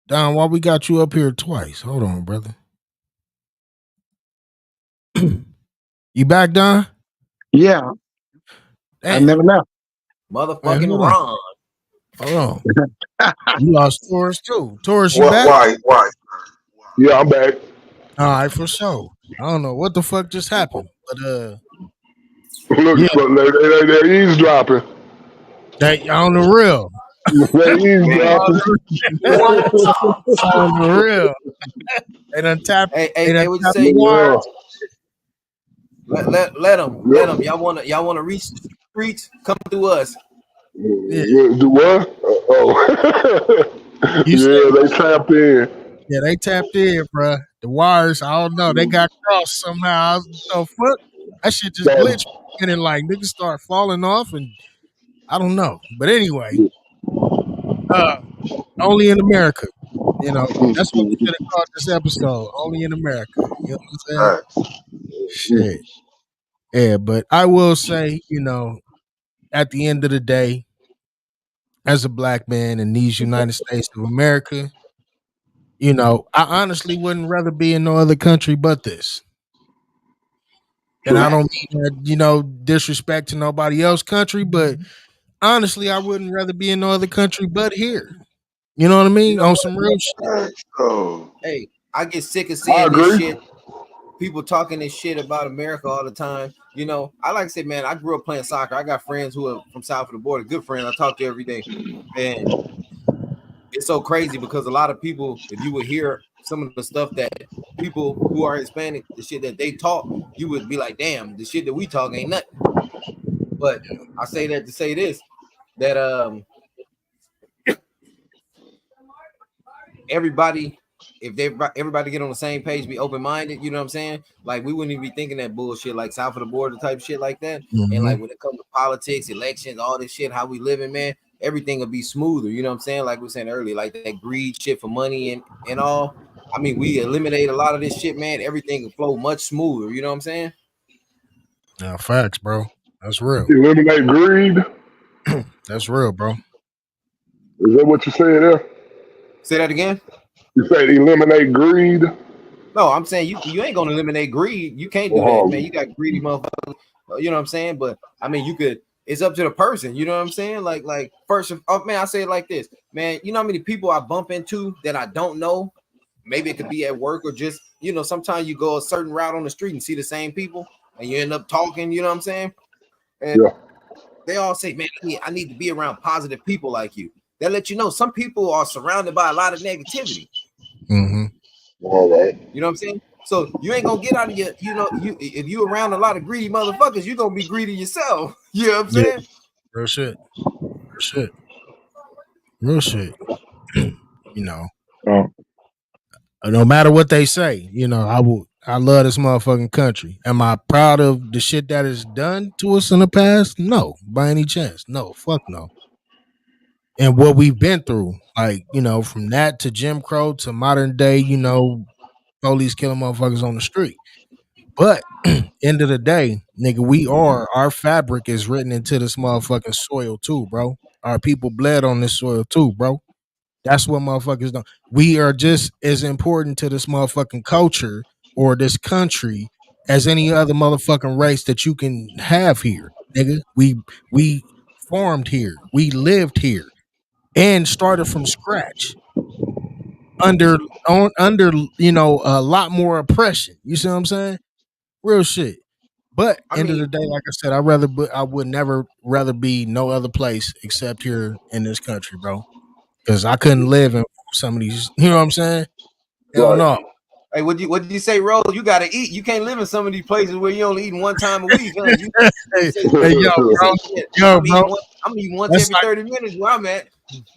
Don. Why we got you up here twice? Hold on, brother. You back, Don?
Yeah, I
Damn,
never left.
man,
Motherfucking
hold on,
Ron.
hold on. You lost Taurus too. Taurus, you
what?
back?
Why?
Yeah, I'm back.
All right, for sure. I don't know what the fuck just happened, but
Look,
yeah,
they're eavesdropping.
they on the real,
They're eavesdropping.
on the real. They done tapped. They done
Hey, what you
tapped the
say?
Yeah.
wires.
Let them, let them.
Yep.
Y'all wanna reach the streets? Come through us.
Yeah,
Do what? Oh.
you said
Yeah, they tapped in.
yeah. They tapped in, bruh. The wires. I don't know. They got crossed somehow. The fuck. That shit just glitched,
So,
and then like niggas start falling off, and I don't know. But anyway, uh, only in America. That's what we should have called this episode. Only in America. You know what I'm saying?
Facts.
Shit. Yeah, but I will say, at the end of the day, as a black man in these United States of America, I honestly wouldn't rather be in no other country but this. And I don't mean that, disrespect to nobody else country, but honestly, I wouldn't rather be in no other country but here. You know what I
You
mean?
know
On
what?
some real shit.
Facts. Oh,
Hey, I get sick of
I
seeing this
agree.
shit. People talking this shit about America all the time. I like to say, man, I grew up playing soccer. I got friends who are from south of the border, good friends. I talk to every day. And it's so crazy because a lot of people, if you would hear some of the stuff that people who are Hispanic, the shit that they talk, you would be like, damn, the shit that we talk ain't nothing. But I say that to say this, that everybody, if everybody get on the same page, be open minded, you know what I'm saying? Like we wouldn't even be thinking that bullshit, like south of the border type shit like that. And
Mm-hmm.
like when it comes to politics, elections, all this shit, how we living, man, everything will be smoother. You know what I'm saying? Like we were saying earlier, like that greed shit for money and all. I mean, we eliminate a lot of this shit, man. Everything will flow much smoother. You know what I'm saying?
Now, facts, bro. That's real.
Eliminate greed.
That's real, bro.
Is that what you said there?
Say that again.
You said eliminate greed.
No, I'm saying you ain't gonna eliminate greed. You can't do that, man. You got greedy motherfuckers. You know what I'm saying? But I mean, you could. It's up to the person. You know what I'm saying? Like first, man, I say it like this, man. You know how many people I bump into that I don't know? Maybe it could be at work or just sometimes you go a certain route on the street and see the same people and you end up talking. You know what I'm saying? And they all say, man, I need to be around positive people like you. That let you know some people are surrounded by a lot of negativity.
Mm-hmm.
All right.
You know what I'm saying? So you ain't gonna get out of your, if you around a lot of greedy motherfuckers, you're gonna be greedy yourself. You know what I'm saying?
Real shit. Real shit. Real shit. No matter what they say, I love this motherfucking country. Am I proud of the shit that is done to us in the past? No, by any chance. No, fuck no. And what we've been through, like, from that to Jim Crow to modern day, police killing motherfuckers on the street. But end of the day, nigga, our fabric is written into this motherfucking soil too, bro. Our people bled on this soil too, bro. That's what motherfuckers don't. We are just as important to this motherfucking culture or this country as any other motherfucking race that you can have here, nigga. We formed here. We lived here and started from scratch under a lot more oppression. You see what I'm saying? Real shit. But
I
end of
mean,
the day, like I said, I would never rather be no other place except here in this country, bro. Because I couldn't live in some of these. You know what I'm saying? Hell
Right.
no.
hey, what did you say, Rose? You gotta eat. You can't live in some of these places where you only eating one time a week. Huh?
Hey,
Say,
yo,
you
bro,
say shit.
yo, bro.
I'm eating once
That's
every
like,
30 minutes where I'm at.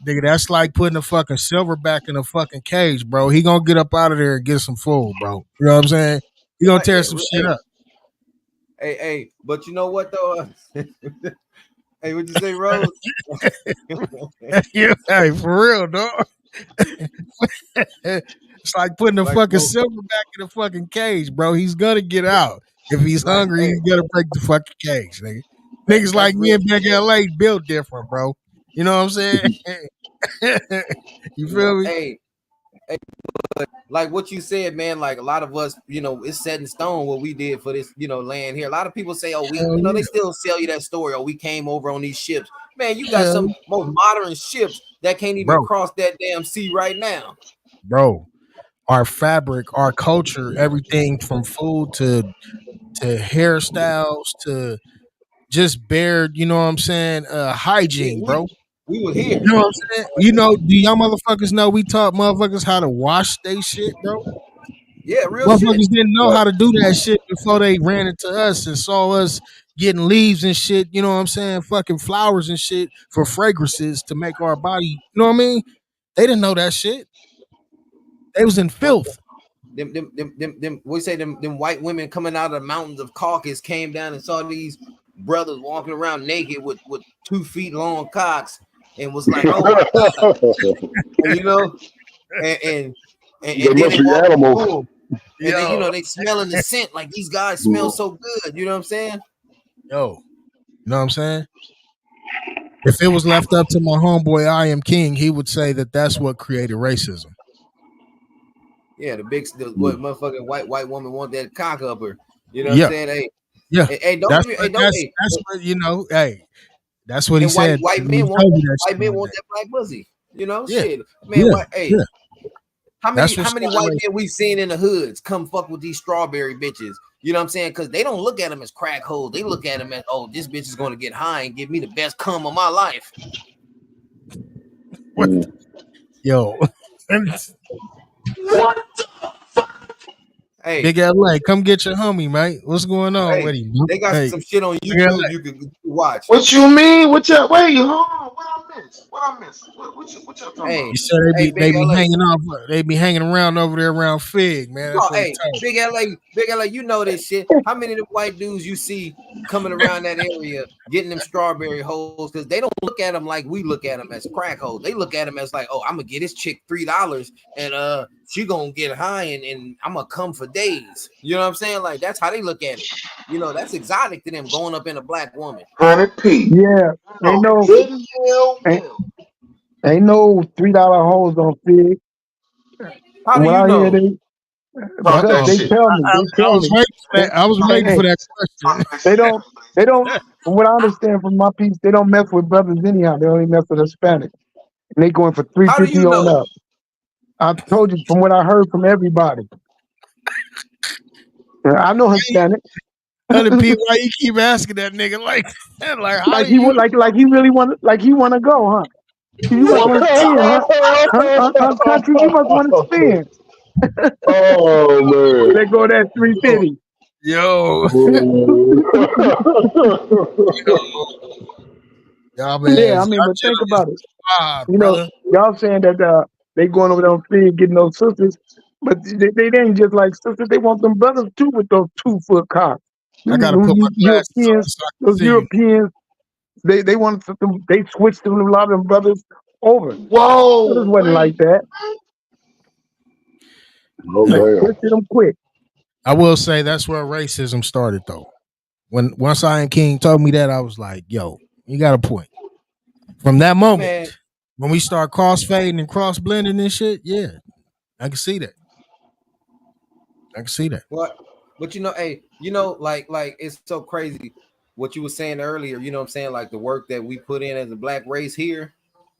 nigga, that's like putting a fucking silverback in a fucking cage, bro. He gonna get up out of there and get some food, bro. You know what I'm saying? He gonna tear some shit up.
Hey, but you know what though? Hey, what'd you say, Rose?
Yeah, hey, for real, dog. It's like putting a
Like,
fucking silverback in a fucking cage, bro. He's gonna get out. If he's hungry,
hey,
he's gonna break the fucking cage, nigga. Niggas
that's
like me
real
in Big
shit.
LA built different, bro. You know what I'm saying? You feel me?
Hey, like what you said, man. Like a lot of us, it's set in stone what we did for this, land here. A lot of people say, oh,
Hell
they
yeah,
still sell you that story. Oh, we came over on these ships. Man, you got
hell
some
yeah.
most modern ships that can't even
Bro,
cross that damn sea right now.
bro. Our fabric, our culture, everything from food to hairstyles to just bare, you know what I'm saying?
Yeah,
Hygiene, bro.
we was here.
You know what I'm saying? Do y'all motherfuckers know we taught motherfuckers how to wash they shit, bro?
Yeah, real shit.
Motherfuckers didn't know
Right.
how to do that shit before they ran into us and saw us getting leaves and shit, you know what I'm saying? Fucking flowers and shit for fragrances to make our body, you know what I mean? They didn't know that shit. They was in
What
filth.
we say them white women coming out of the mountains of Caucasus came down and saw these brothers walking around naked with 2 feet long cocks and was like, oh my god, and, and and
They
and then
must
they
be
walk up
animals.
to them and they
Yo,
they smelling the scent like these guys smell
Mhm.
so good. You know what I'm saying?
yo, you know what I'm saying? If it was left up to my homeboy, I Am King, he would say that that's what created racism.
Yeah, what
Mhm.
motherfucking white woman want that cock up her. You know what I'm
Yeah,
saying? Hey,
yeah.
don't get me. Hey, don't. Hey,
That's what Hey, that's what he
and white
said.
white
He
men want
told me that
white
shit
men
one
want
day.
that black pussy.
Yeah,
Shit, man.
yeah,
What? Hey,
yeah. That's what
how many
started
white
racism.
men we've seen in the hoods come fuck with these strawberry bitches? You know what I'm saying? Because they don't look at them as crack holes. They look at them as, oh, this bitch is going to get high and give me the best cum of my life.
What? Yo,
Hey,
Big LA, come get your homie, mate. What's going on
hey,
with him?
they got
Hey,
some shit on
Big LA.
YouTube you can watch.
What you mean? What you wait, hold on. What I missed? What I missed? What y'all talking
Hey,
about?
You said
hey,
they
Big
be
LA.
hanging off, they be hanging around over there around Fig, man. That's
Oh,
what he
hey,
told me.
Big LA, you know this shit. How many of them white dudes you see coming around that area getting them strawberry holes? Because they don't look at them like we look at them as crack holes. They look at them as like, oh, I'm gonna get this chick $3 and she gonna get high and I'm gonna come for days. You know what I'm saying? Like that's how they look at it. You know, that's exotic to them going up in a black woman.
100p.
Yeah, ain't
Oh,
no
good hell
ain't,
well.
ain't no $3 holes on Fig.
How
From
do
what
you
I hear,
know?
Talk
because
that
Uh-oh.
they
shit.
tell me,
I was waiting for that. I was
hey,
waiting
hey,
for that
Talk
question.
that
they
shit.
don't. From what I understand from my piece, they don't mess with brothers anyhow. They only mess with Hispanics, and they going for
How do
350
you
on
know?
up. I told you from what I heard from everybody. I know Hispanic.
Other people, why you keep asking that nigga like that? Like, how
Like
do you
he really want to go, huh? You must want to spin, huh? Country, you must want to spin.
Oh man.
Let go that
know?
350.
Yo, y'all man,
Yeah, I mean,
y'all
but think
gentlemen
about it.
vibe,
You know,
brother.
y'all saying that they going over there on feed getting those sisters, but they ain't just like sisters. They want them brothers too with those 2-foot cocks.
I gotta put my glasses on so I can
Those
see you.
Europeans, they want them. They switched them, a lot of them brothers over. Brothers
Whoa,
wasn't like
wait.
that.
oh
They
Hey,
damn.
switched them quick.
I will say that's where racism started, though. When once Iron King told me that, I was like, "Yo, you got a point." From that
Man,
moment, when we start cross fading and cross blending and shit, yeah, I can see that. I can see that.
what? But hey, like it's so crazy what you were saying earlier. You know what I'm saying? Like the work that we put in as a black race here.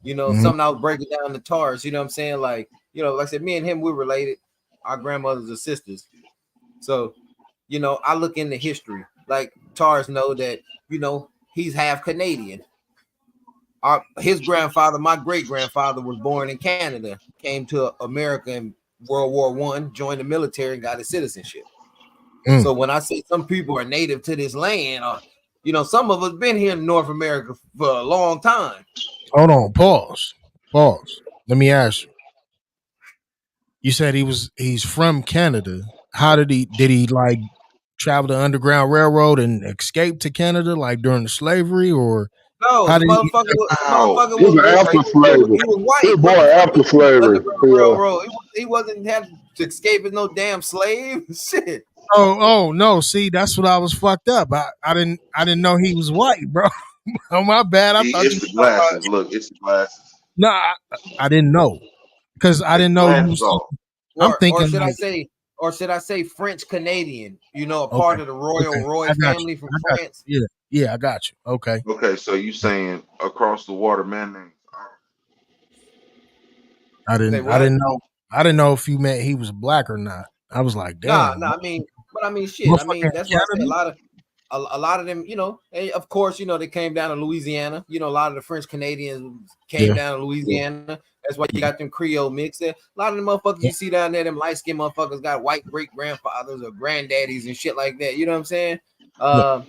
Mhm.
Something I was breaking down the TARS. You know what I'm saying? Like, like I said, me and him, we're related. Our grandmothers are sisters. So, I look into history. Like TARS know that, he's half Canadian. His grandfather, my great grandfather, was born in Canada, came to America in World War One, joined the military, and got his citizenship.
Mm.
So when I say some people are native to this land, some of us been here in North America for a long time.
Hold on, pause, pause. Let me ask you. You said he's from Canada. How did he like travel the Underground Railroad and escape to Canada like during the slavery, or
No,
how
the
did he?
motherfucker was the
Wow.
motherfucker
This is after slavery.
he was
This
white.
boy
What the fuck
after
was the
slavery.
Underground
Yeah.
Railroad? He wasn't had to escape as no damn slave. Shit.
Oh no! See, that's what I was fucked up. I didn't know he was white, bro. Oh my bad. I thought you
It's
were
the
talking about.
glasses. Look, it's the glasses.
No, I didn't know because I
Take
didn't
the
know you
glasses
was.
off.
I'm
Or
thinking
should I
like,
say, French Canadian? A
okay,
part of the royal
okay,
royal
I got you.
family from
I got
France.
you. Yeah, yeah, I got you. Okay.
Okay, so you saying across the water, man named
I
Say
didn't. I
what?
didn't know. I didn't know if you meant he was black or not. I was like,
Nah,
damn,
nah. I mean, shit. I
motherfucker
mean,
in
that's why I say
Canada.
a lot of them, and of course, they came down to Louisiana. A lot of the French Canadians came
Yeah,
down to Louisiana. That's why you got them Creole mix there. A lot of the motherfuckers
yeah,
you see down there, them light skinned motherfuckers got white great grandfathers or granddaddies and shit like that. You know what I'm saying?
yeah,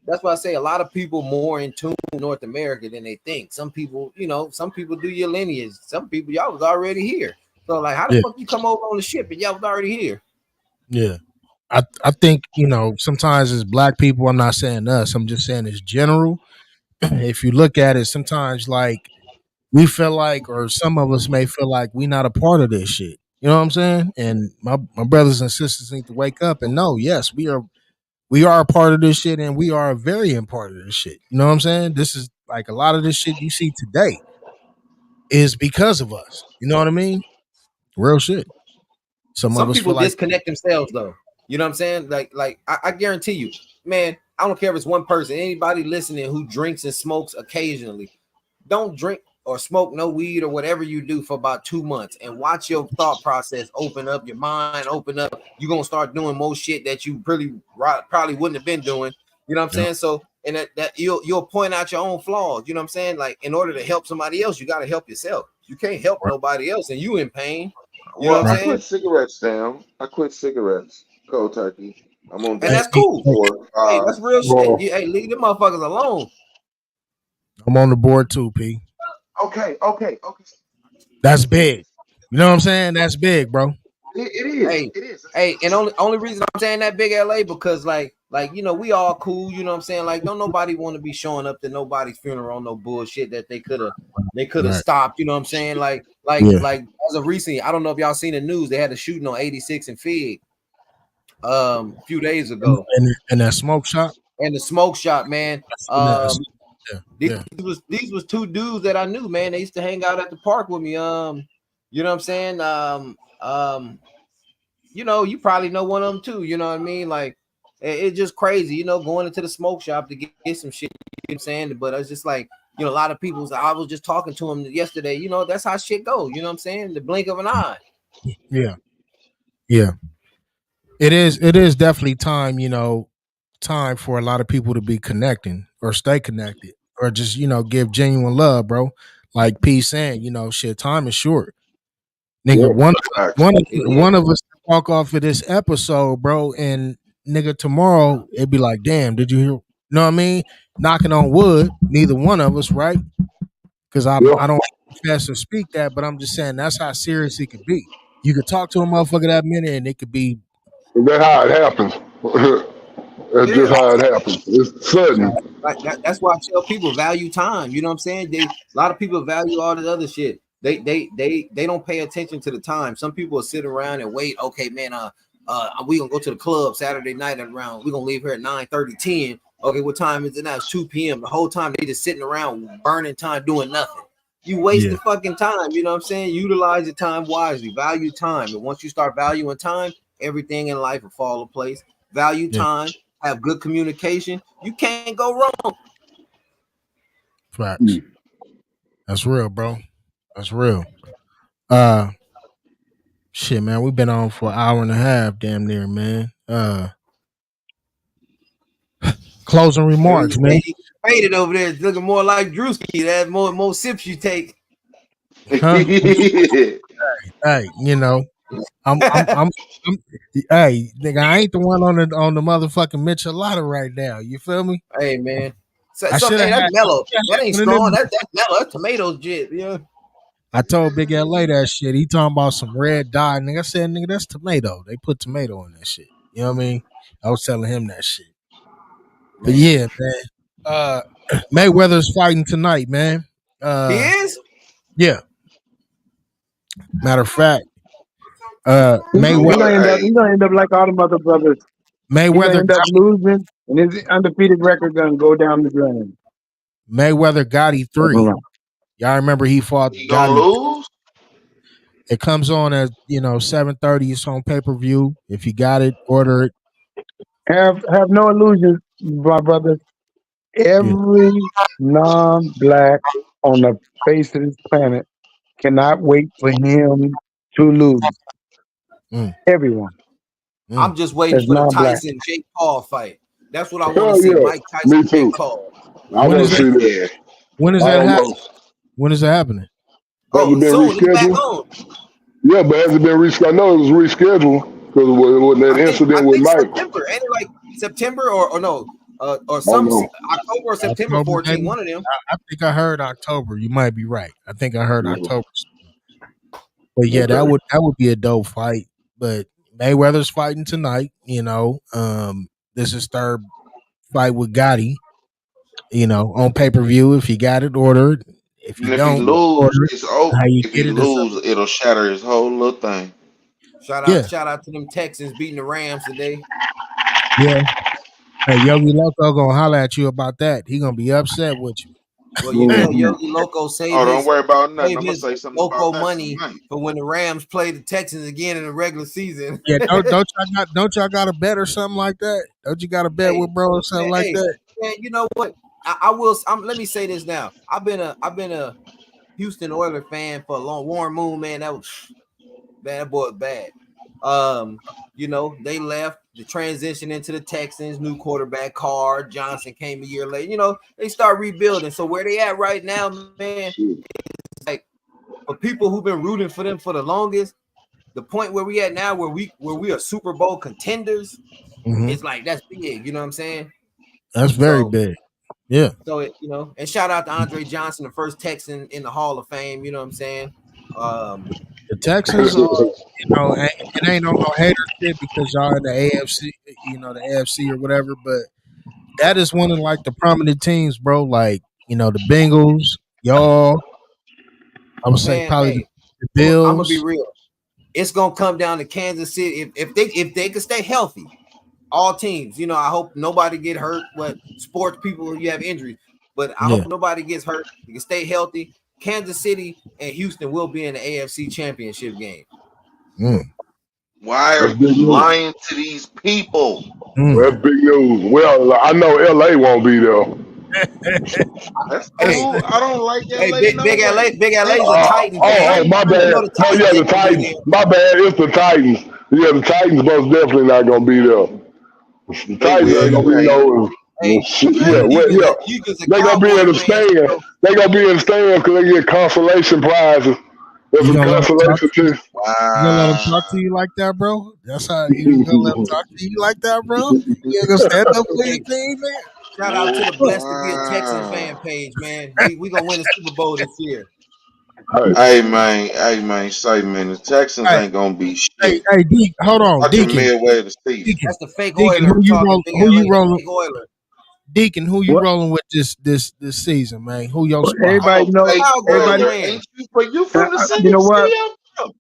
That's why I say a lot of people more in tune with North America than they think. Some people do your lineage. Some people y'all was already here. So like, how the
yeah,
fuck you come over on the ship and y'all was already here?
yeah. I think sometimes as black people. I'm not saying us. I'm just saying it's general. If you look at it, sometimes like we feel like, or some of us may feel like we not a part of this shit. You know what I'm saying? And my brothers and sisters need to wake up and know, yes, we are a part of this shit and we are a very important part of this shit. You know what I'm saying? This is like a lot of this shit you see today is because of us. You know what I mean? Real shit. Some of
Some
us
people
feel like,
disconnect themselves though. You know what I'm saying? Like I guarantee you, man. I don't care if it's one person, anybody listening who drinks and smokes occasionally. Don't drink or smoke no weed or whatever you do for about 2 months and watch your thought process open up, your mind open up. You're gonna start doing more shit that you probably wouldn't have been doing. You know what I'm
yeah,
saying? So and that you'll point out your own flaws. You know what I'm saying? Like in order to help somebody else, you got to help yourself. You can't help
right,
nobody else and you in pain. You know what
Well,
I'm
I
right.
saying?
quit cigarettes, Sam. I quit cigarettes. Cold turkey. I'm on
And
Hey,
day
that's cool.
hey,
4,
Hey,
5.
that's real shit.
Well,
Hey, leave them motherfuckers alone.
I'm on the board too, P.
Okay, okay, okay.
That's big. You know what I'm saying? That's big, bro.
It is.
Hey,
It is.
hey, and only reason I'm saying that big LA because like we all cool, you know what I'm saying? Like don't nobody want to be showing up to nobody's funeral on no bullshit that they could have
Right.
stopped, you know what I'm saying?
Yeah.
Like as of recently, I don't know if y'all seen the news, they had a shooting on 86 and Fig a few days ago.
And that smoke shop.
And the smoke shop, man.
Yeah.
These
Yeah.
was two dudes that I knew, man. They used to hang out at the park with me. You know what I'm saying? You know, you probably know one of them too. You know what I mean? Like, it's just crazy, you know, going into the smoke shop to get some shit. You know what I'm saying? But it's just like, you know, a lot of people. I was just talking to him yesterday. You know, that's how shit goes. You know what I'm saying? The blink of an eye.
Yeah. Yeah. It is definitely time, time for a lot of people to be connecting or stay connected or just, give genuine love, bro. Like P saying, shit, time is short. Nigga,
Yeah.
one
Facts.
one
It is.
one of us walk off of this episode, bro, and nigga tomorrow it'd be like, damn, did you hear? You know what I mean? Knocking on wood, neither one of us, right? Because
Yeah.
I don't confess or speak that, but I'm just saying that's how serious it could be. You could talk to a motherfucker that minute, and it could be
That's how it happens. That's
Yeah.
just how it happens. It's sudden.
Like that's why I tell people value time. You know what I'm saying? A lot of people value all the other shit. They don't pay attention to the time. Some people will sit around and wait. Okay, man, we gonna go to the club Saturday night at around. We gonna leave here at 9:30, 10. Okay, what time is it now? It's 2 p.m. The whole time they just sitting around burning time doing nothing. You waste
yeah,
the fucking time. You know what I'm saying? Utilize your time wisely. Value time. And once you start valuing time, everything in life will fall in place. Value
yeah,
time, have good communication, you can't go wrong.
facts. That's real, bro. That's real. Uh, shit, man, we've been on for an hour and a half, damn near, man. Closing remarks, man.
Hey, you faded over there. It's looking more like Drewski. That more sips you take.
Huh? Hey, I'm hey, nigga, I ain't the one on the motherfucking Michelada right now. You feel me?
Hey man.
I
So
should have
hey, that's
had
mellow. That ain't
one of
strong.
them.
That's mellow. That's tomato jit. Yeah.
I told Big LA that shit. He talking about some red dye. Nigga, I said, nigga, that's tomato. They put tomato in that shit. You know what I mean? I was telling him that shit. But
Man.
yeah, man. Uh Mayweather's fighting tonight, man.
He
Uh
is?
yeah. Matter of fact,
So
He
what?
Mayweather
gonna
Hey,
end up like all the other brothers. He gonna
Mayweather
end up
got
losing, and his undefeated record gonna go down the drain.
Mayweather Gotti 3. Y'all remember he fought
he gonna
Gotti.
lose?
It comes on at 7:30. It's on pay-per-view. If you got it, order it.
Have no illusions, my brother.
Yeah.
Every non-black on the face of this planet cannot wait for him to lose.
Mm,
Everyone
I'm
mm.
just waiting
that's
for the
non-black.
Tyson Jake Paul fight. That's what I want to
Hell
see.
yeah.
Mike Tyson,
Me too.
Jake Paul.
I
When
want
is
to
that?
see that.
Yeah.
When is
I
that
don't
happening?
know.
When is that happening?
Has it
Oh,
been
soon. It's back
rescheduled?
on.
Yeah, but has it been rescheduled? I know it was rescheduled because with that
I
incident with
think
Mike.
September. Ain't it like September or no? Or
I don't
some
know.
October or September
October,
14,
maybe.
one of them.
I think I heard October. You might be right. I think I heard
Mhm.
October. But yeah, that
Okay.
would be a dope fight. But Mayweather's fighting tonight. This is third fight with Gotti. On pay-per-view. If you got it, order it. If you
And if he
don't,
lose,
order it.
it's over.
How you
If he
get it is up.
lose, it'll shatter his whole little thing.
Yeah,
Shout out to them Texans beating the Rams today.
yeah. Hey, Yogi Loco gonna holler at you about that. He gonna be upset with
Well, you
you.
tell
Mhm.
Yogi Loco
Oh, don't worry about nothing. I'm gonna say something about
Loco
that
money
tonight.
for when the Rams play the Texans again in the regular season.
Yeah, don't y'all got a bet or something like that? Don't you got a bet
Hey,
with bro or something like
hey,
that?
man, you know what? I will. Let me say this now. I've been a Houston Oilers fan for a long. Warren Moon, man, that boy was bad. Um, they left the transition into the Texans, new quarterback Carr Johnson came a year later. They start rebuilding. So where they at right now, man,
Shit.
like for people who've been rooting for them for the longest, the point where we at now, where we are Super Bowl contenders,
Hmm.
it's like that's big. You know what I'm saying?
That's very
So
big. Yeah.
So and shout out to Andre Johnson, the first Texan in the Hall of Fame. You know what I'm saying?
The Texans are, it ain't on no hater shit because y'all in the AFC, the AFC or whatever, but that is one of like the prominent teams, bro. Like, the Bengals, y'all, I would say
Man,
probably
hey,
the
I'm gonna be
Bills.
real. It's gonna come down to Kansas City if they can stay healthy. All teams, I hope nobody get hurt. What sports people, you have injuries, but I hope
Yeah.
nobody gets hurt. You can stay healthy. Kansas City and Houston will be in the AFC Championship game.
Mm.
Why are
That's big
you
news.
lying to these people?
Mm.
That's big news. Well, I know LA won't be there.
That's
Hey,
cool. I don't like LA
big,
no way.
Big LA
Thank
is a
you.
Titan
How
fan.
you
My
You
feel?
know
bad.
the
No,
Titans
yeah, the
ain't gonna be
Titans.
there.
My bad. It's the Titans. Yeah, the Titans most definitely not gonna be there. The
They
Titans
will.
ain't gonna
You
be
hate it.
no
Hey,
shit.
hey,
Yeah, well, yeah.
you just a
They gonna be in
Cowboy
the
fans,
stand.
bro.
They gonna be in the stands because they get consolation prizes. There's
You
some
gonna let them talk
consolation
to you?
tickets.
You gonna let them talk
Wow.
to you like that, bro? That's how you gonna let them talk to you like that, bro? You ain't gonna stand up for your
Hey,
team, man?
shout out to the
Look,
Blessed to Be a Texan fan
Wow.
page, man. We gonna win the Super Bowl this year.
Hey,
Say man, the Texans
hey,
ain't gonna be
hey,
shit.
hey, Deacon, hold on,
Watch them
Deacon,
midway of the season.
Deacon,
That's the fake
Deacon.
Oiler talking. Big
Who
LA,
you rolling?
fake Oiler.
Deacon, who you
What?
rolling with this season, man? Who your
Well,
squad?
I'm
everybody
a
know.
fake
Cowboys
Everybody,
oiler,
fan.
ain't you? But you from the
you
same
know
city
what?
I'm from.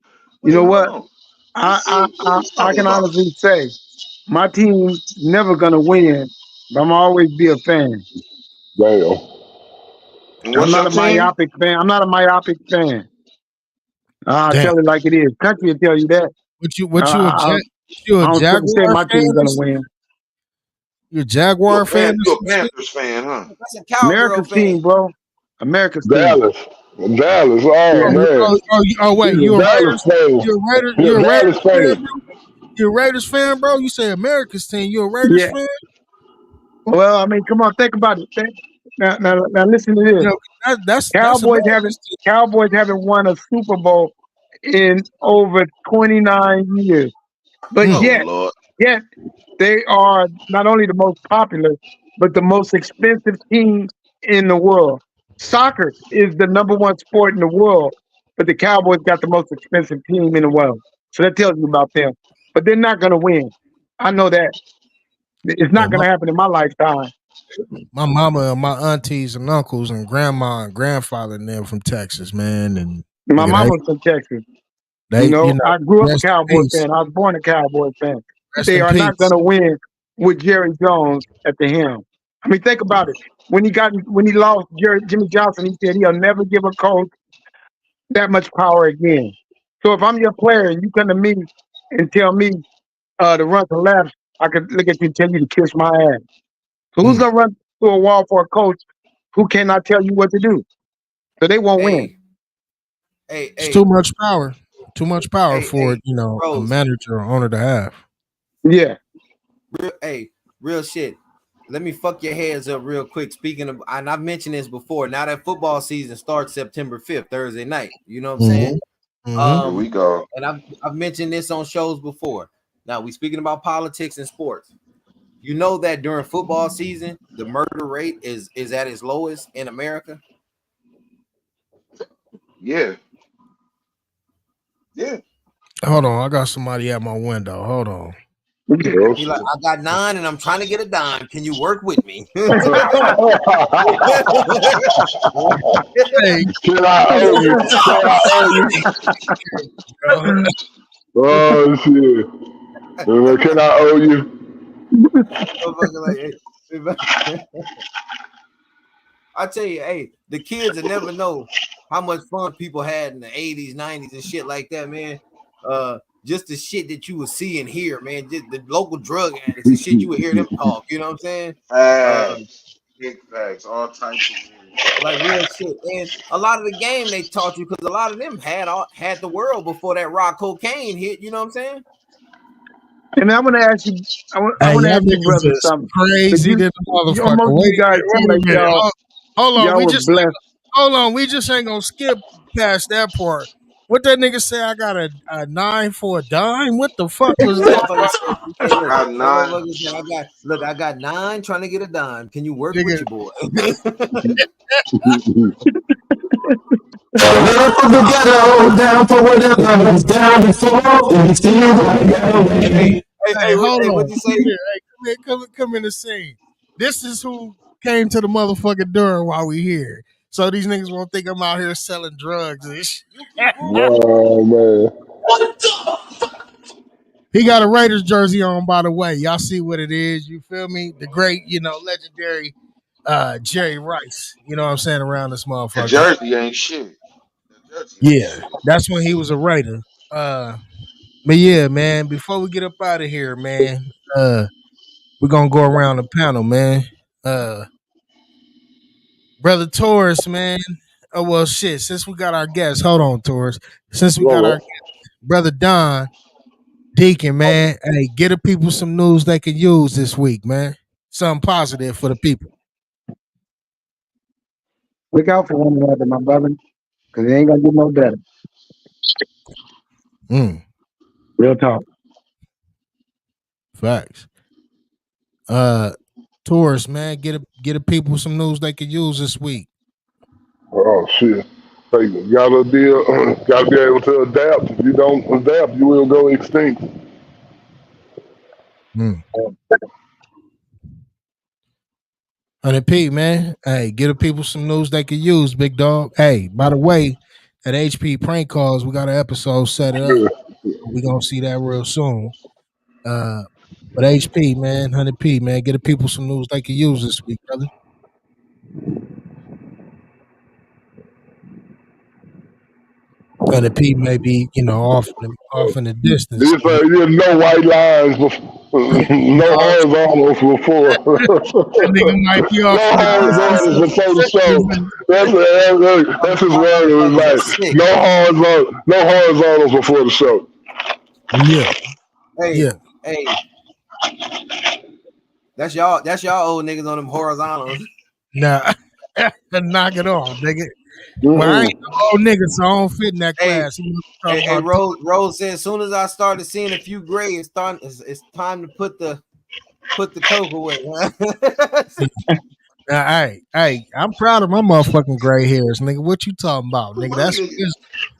You know
Wait, hold
what?
on.
I
What
I
city
I,
you
I
talking
can
about?
honestly say my team's never gonna win, but I'm always be a fan.
damn.
And
I'm
what's
not
your
a
team?
myopic fan. I'm not a myopic fan. I'll
Damn.
tell it like it is. Country will tell you that.
What you a
I,
you a
I don't really say
Jaguar
my
fan
team's
or
gonna
something?
win.
You a Jaguar fan or
You a
some shit?
Panthers fan, huh?
That's a cowgirl
America's
fan.
team, bro. America's team.
Dallas. Dallas. Oh,
Yeah.
man.
Wait,
He's a
you a
Dallas
Raiders?
fan. He's
You
a
a
Dallas
Raiders fan,
fan.
bro? You a Raiders fan, bro? You say America's team. You a Raiders
Yeah.
fan?
Well, I mean, come on, think about it. Now, listen to
You
this.
know, that's
Cowboys
America's
haven't
team.
Cowboys haven't won a Super Bowl in over 29 years. But
Mm.
Oh
yet,
Lord.
yet they are not only the most popular, but the most expensive team in the world. Soccer is the number one sport in the world, but the Cowboys got the most expensive team in the world. So that tells you about them. But they're not going to win. I know that. It's
Yeah,
not going to happen in my lifetime.
my mama and my aunties and uncles and grandma and grandfather and them from Texas, man, and
My
nigga,
mama's from Texas. You
they
know, I grew up a
rest in
Cowboy
peace,
fan. I was born a Cowboy fan. But
rest
they
in
are not going
peace.
to win with Jerry Jones at the helm. I mean, think about it. When he lost Jimmy Johnson, he said he'll never give a coach that much power again. So if I'm your player and you come to me and tell me to run to left, I could look at you and tell you to kiss my ass. So who's
Mm.
gonna run through a wall for a coach who cannot tell you what to do? So they won't win.
Hey, hey,
It's too
hey,
much power. Too much power for
hey,
a
Rose.
manager or owner to have.
Yeah.
Real shit. Let me fuck your heads up real quick. Speaking of, and I've mentioned this before. Now that football season starts September 5th, Thursday night. You know what I'm saying?
Mm-hmm.
Here we go.
And I've mentioned this on shows before. Now we speaking about politics and sports. You know that during football season, the murder rate is at its lowest in America.
Yeah. Yeah.
Hold on, I got somebody at my window. Hold on.
Oh,
He like,
shit.
I got 9 and I'm trying to get a dime. Can you work with me?
Hey,
Can I owe you? Can I owe you? Oh, shit. Can I owe you?
I tell you, hey, the kids will never know how much fun people had in the 80s, 90s, and shit like that, man. Just the shit that you would see and hear, man. Just the local drug addicts and shit, you would hear them talk, you know what I'm saying?
Facts. Big facts. All types of weird.
Like real shit. And a lot of the game they taught you because a lot of them had the world before that rock cocaine hit, you know what I'm saying?
And I want to ask you, I
hey,
want to
y'all
ask you,
niggas
brother,
is
something. Because
crazy than a motherfucker.
most of you guys seem
Wait
like
a minute. Hold on,
y'all
we
were
just
blessed.
hold on. We just ain't gonna skip past that part. What that nigga say? I got a 9 for a dime. What the fuck was
That
that?
motherfucker said, he said, look,
Got
that
9.
motherfucker said, I got 9 trying to get a dime. Can you work
Nigga,
with your boy?
Down for whatever I was down before. And still I got away.
hey, hold
What'd
on.
you say?
Come here. Hey, come in the scene. This is who came to the motherfucking door while we here. So these niggas won't think I'm out here selling drugs and shit.
Oh man.
He got a Raiders jersey on, by the way. Y'all see what it is. You feel me? The great, legendary Jerry Rice. You know what I'm saying, around this
That
motherfucker.
jersey ain't shit. That jersey ain't
Yeah.
shit.
That's when he was a Raider. Uh but yeah, man, before we get up out of here, man, we're gonna go around the panel, man. Uh Brother Taurus, man. Oh well shit. Since we got our guests, hold on, Taurus. Since we got our
Well,
brother Don Deacon, man. Hey, get the people some news they can use this week, man. Something positive for the people.
Look out for one another, my brother, because it ain't gonna get no better.
Mm,
Real talk.
facts. Taurus, man, get the people some news they can use this week.
oh shit. Hey, gotta be able to adapt. If you don't adapt, you will go extinct.
Mm. 100p, man. Hey, get the people some news they can use, big dog. Hey, by the way, at HP Prank Calls, we got an episode set up.
Yeah.
We're gonna see that real soon. Uh, but HP, man, 100p, man, get the people some news they can use this week, brother. 100p may be, off in the distance.
This there's no white lines before, no horizontals before.
That nigga might be off
No
in the
horizontals
distance.
before the show. That's his
My
word. It was
motherfuckers are
like
sick.
no horizontals before the show.
Yeah,
Hey,
yeah.
hey, that's y'all old niggas on them horizontals.
Nah, knock it off, nigga. But I ain't
Mm-mm.
no old nigga, so I don't fit in that
Hey,
class. You talking
hey,
about?
Rose said as soon as I started seeing a few gray, it's time to put the coke away.
Hey, I'm proud of my motherfucking gray hairs, nigga. What you talking about, nigga?
What nigga?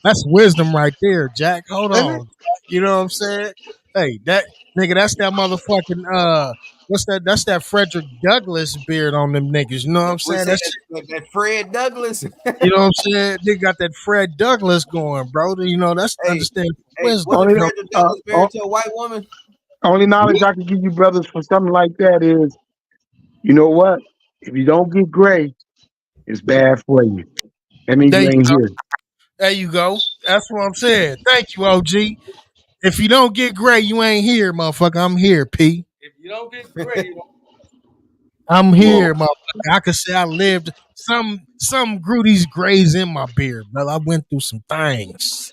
That's wisdom right there, Jack. Hold
Is it?
on. You know what I'm saying? Hey, that nigga, that's that motherfucking what's that? That's that Frederick Douglass beard on them niggas. You know what I'm
We
saying?
say
That shit,
that Fred Douglas.
you know what I'm saying? They got that Fred Douglass going, bro. You know, that's
Hey,
understanding
hey,
wisdom.
wasn't
You
Only
know,
Frederick Douglass married to a white woman?
only knowledge I can give you, brothers, for something like that is, you know what? If you don't get gray, it's bad for you. That means
there
you
you
ain't
go.
here.
There you go. That's what I'm saying. Thank you, OG. If you don't get gray, you ain't here, motherfucker. I'm here, P. If you don't get gray, I'm here,
Well,
motherfucker. I could say I lived some grew these grays in my beard, brother. I went through some things,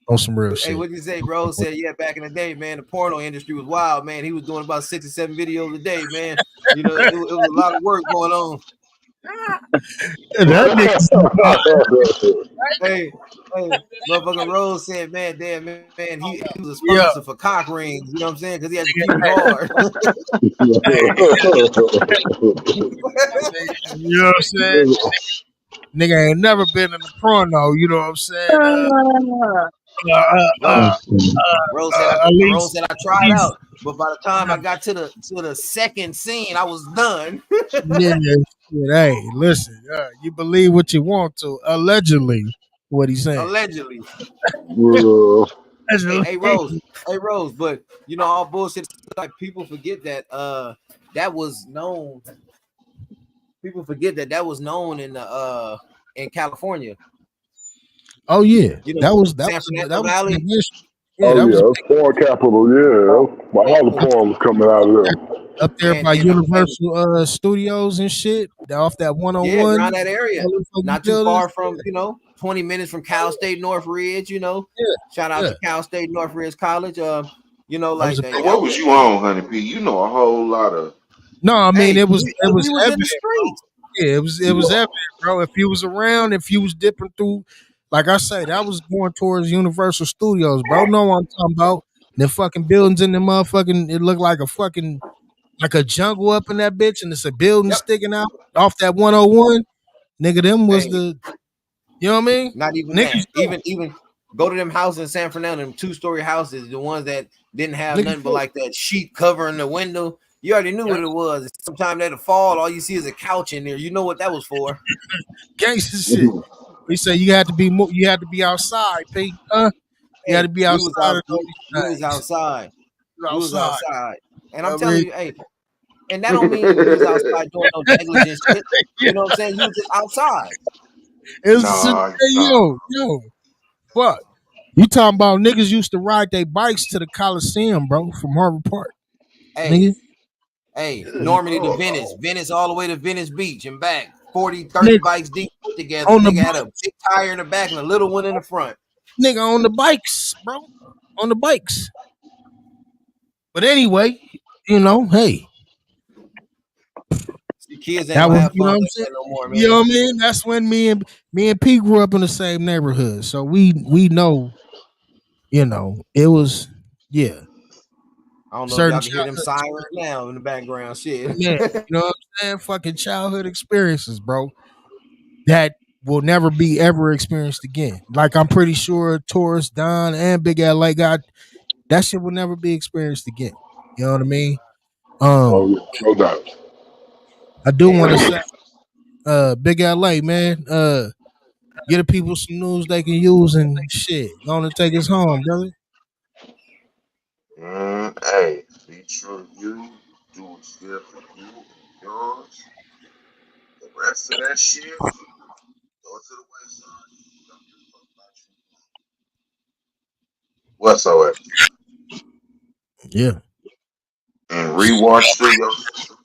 on some real
Hey,
shit.
what you say, bro? Said yeah, back in the day, man, the porno industry was wild, man. He was doing about 6 or 7 videos a day, man. You know, it was a lot of work going on.
That nigga's
Hey, motherfucking Rose said, man, damn, man, he was a
yeah.
sponsor for cock rings. You know what I'm saying? Because he had to keep it hard.
Hey, you know what I'm saying? Nigga ain't never been in a porno. You know what I'm saying? Uh, uh,
Rose,
uh,
Rose
at
said I tried
least,
out, but by the time I got to the second scene, I was done.
yeah, shit. Hey, listen, you believe what you want to. Allegedly, what he's saying.
Allegedly. Hey,
Allegedly.
hey Rose, but you know all bullshit. Like people forget that that was known. People forget that was known in California.
Oh yeah,
You know,
that was
San Fernando
a big
Valley.
issue. Yeah,
Oh
that was a
yeah, porn capital. Yeah, all the
big
porn was coming out of there.
up there by
And
Universal Studios and shit. Off that
yeah,
101.
around that area,
All them fucking
not too
buildings.
far from 20 minutes from Cal State Northridge. You know,
Yeah,
shout out
yeah.
to Cal State Northridge College.
That was
Like
a
that.
so
That
what
was.
was you on, honey P? You know a whole lot of.
no. I mean,
Hey,
it was
we was in
evident,
the
bro.
streets.
Yeah, it was evident, bro. If you was around, if you was dipping through Like I say, that was going towards Universal Studios, bro. Know what I'm talking about? The fucking buildings in the motherfucking, it looked like a fucking, like a jungle up in that bitch, and it's a building
Yep.
sticking out off that 101. Nigga, them was
Hey,
the, you know what I mean?
not even
Niggas
that.
know.
Even go to them houses in San Fernando, them 2-story houses, the ones that didn't have
Niggas
nothing but
know.
like that sheet covering the window. You already knew what it was. Sometimes that'll fall. All you see is a couch in there. You know what that was for.
Gangsta shit. We say you had to be more, you had to be outside, P. You had to
Hey,
be
we was
outside
out.
of those
We was
things.
outside.
You
We was
outside.
outside. And I'm
I
telling
mean,
you, hey, and that don't mean you was outside doing no negligent shit.
yeah,
You know what I'm saying? You was just outside.
it's hey,
Nah, nah.
yo, fuck. You talking about niggas used to ride their bikes to the Coliseum, bro, from Harvard Park,
Hey,
nigga.
hey,
Good
Normandy to Venice,
Lord.
Venice all the way to Venice Beach and back. 40, 30
Nigga
bikes deep put together.
on the
Nigga had a
bike,
big tire in the back and a little one in the front.
nigga on the bikes, bro, on the bikes. But anyway, hey,
See, kids ain't
that
gonna
was,
have
you know
fun
what I'm
like
saying.
that no more,
You know
man.
what I mean? That's when me and P grew up in the same neighborhood, so we know, it was, yeah,
I don't know if
certain
y'all can hear them
childhood
sirens
experiences.
now in the background. Shit.
Man, you know what I'm saying? Fucking childhood experiences, bro, that will never be ever experienced again. Like I'm pretty sure Taurus, Don, and Big LA got that shit will never be experienced again. You know what I mean?
Oh,
Um,
yeah, no doubt.
I do want to
And
say, Big LA, man, get the people some news they can use and shit. Gonna take us home, brother.
hey, be true to you. Do what's good for you and yours. The rest of that shit, go to the website. Don't give a fuck about you whatsoever.
Yeah.
And rewatch through your system.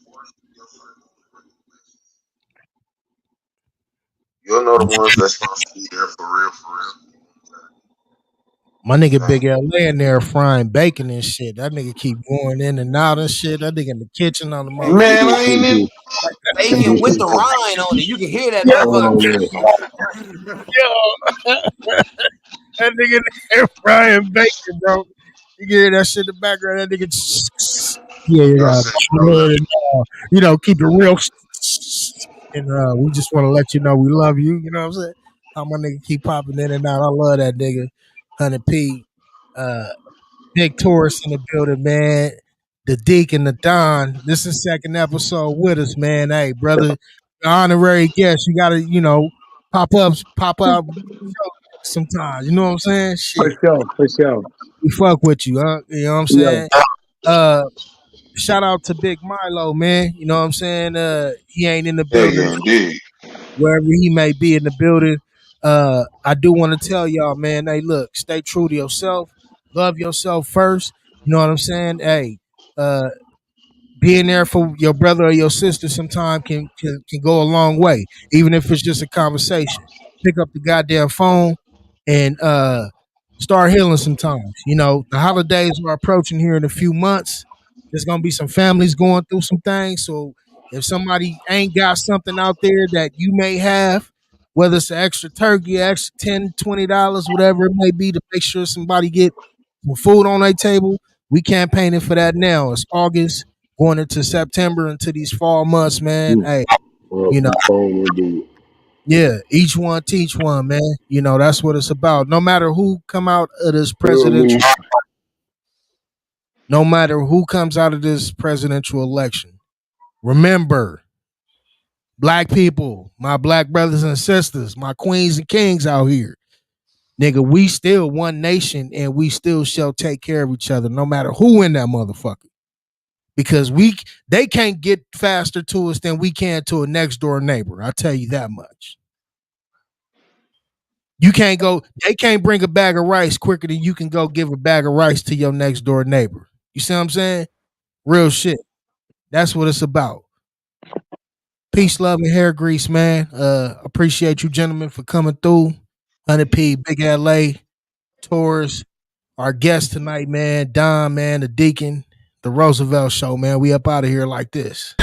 You'll know the ones that's supposed to be there for real, for real.
My nigga
Okay.
Big LA in there frying bacon and shit. That nigga keep going in and out and shit. That nigga in the kitchen on the
Hey,
Man,
motherfucker.
I ain't in.
bacon with the rind on it. You can hear that
Yeah,
motherfucker.
Oh, yeah.
yo. That nigga in there frying bacon, bro. You can hear that shit in the background. That nigga, yeah, you
I
got
said, brother,
keep it real. And we just want to let you know we love you. You know what I'm saying? How my nigga keep popping in and out. I love that nigga. 100P. Uh, Big Taurus in the building, man. The Deacon, the Don. This is second episode with us, man. Hey, brother, the honorary guest. You gotta, pop up sometimes. You know what I'm saying?
For
Shit.
sure, for sure.
We fuck with you, huh? You know what I'm
Yeah.
saying? Uh Shout out to Big Milo, man. You know what I'm saying? He ain't in the
yeah,
building
yeah, indeed.
wherever he may be in the building. I do want to tell y'all, man, hey, look, stay true to yourself. Love yourself first. You know what I'm saying? Hey, uh, being there for your brother or your sister sometime can go a long way, even if it's just a conversation. Pick up the goddamn phone and start healing sometimes. The holidays are approaching here in a few months. There's gonna be some families going through some things. So if somebody ain't got something out there that you may have, whether it's an extra turkey, extra $10, $20, whatever it may be, to make sure somebody get some food on their table, we campaigning for that now. It's August going into September into these fall months, man. Hey,
Well,
you know,
phone will do it.
yeah, each one teach one, man. That's what it's about. No matter who come out of this
Feel me?
presidential, no matter who comes out of this presidential election, remember, black people, my black brothers and sisters, my queens and kings out here, nigga, we still one nation and we still shall take care of each other, no matter who in that motherfucker. Because they can't get faster to us than we can to a next door neighbor. I tell you that much. You can't go. They can't bring a bag of rice quicker than you can go give a bag of rice to your next door neighbor. You see what I'm saying? Real shit. That's what it's about. Peace, love, and hair grease, man. Appreciate you, gentlemen, for coming through. 100P, Big LA, Taurus, our guest tonight, man. Don, man, the Deacon, the Roosevelt Show, man. We up out of here like this.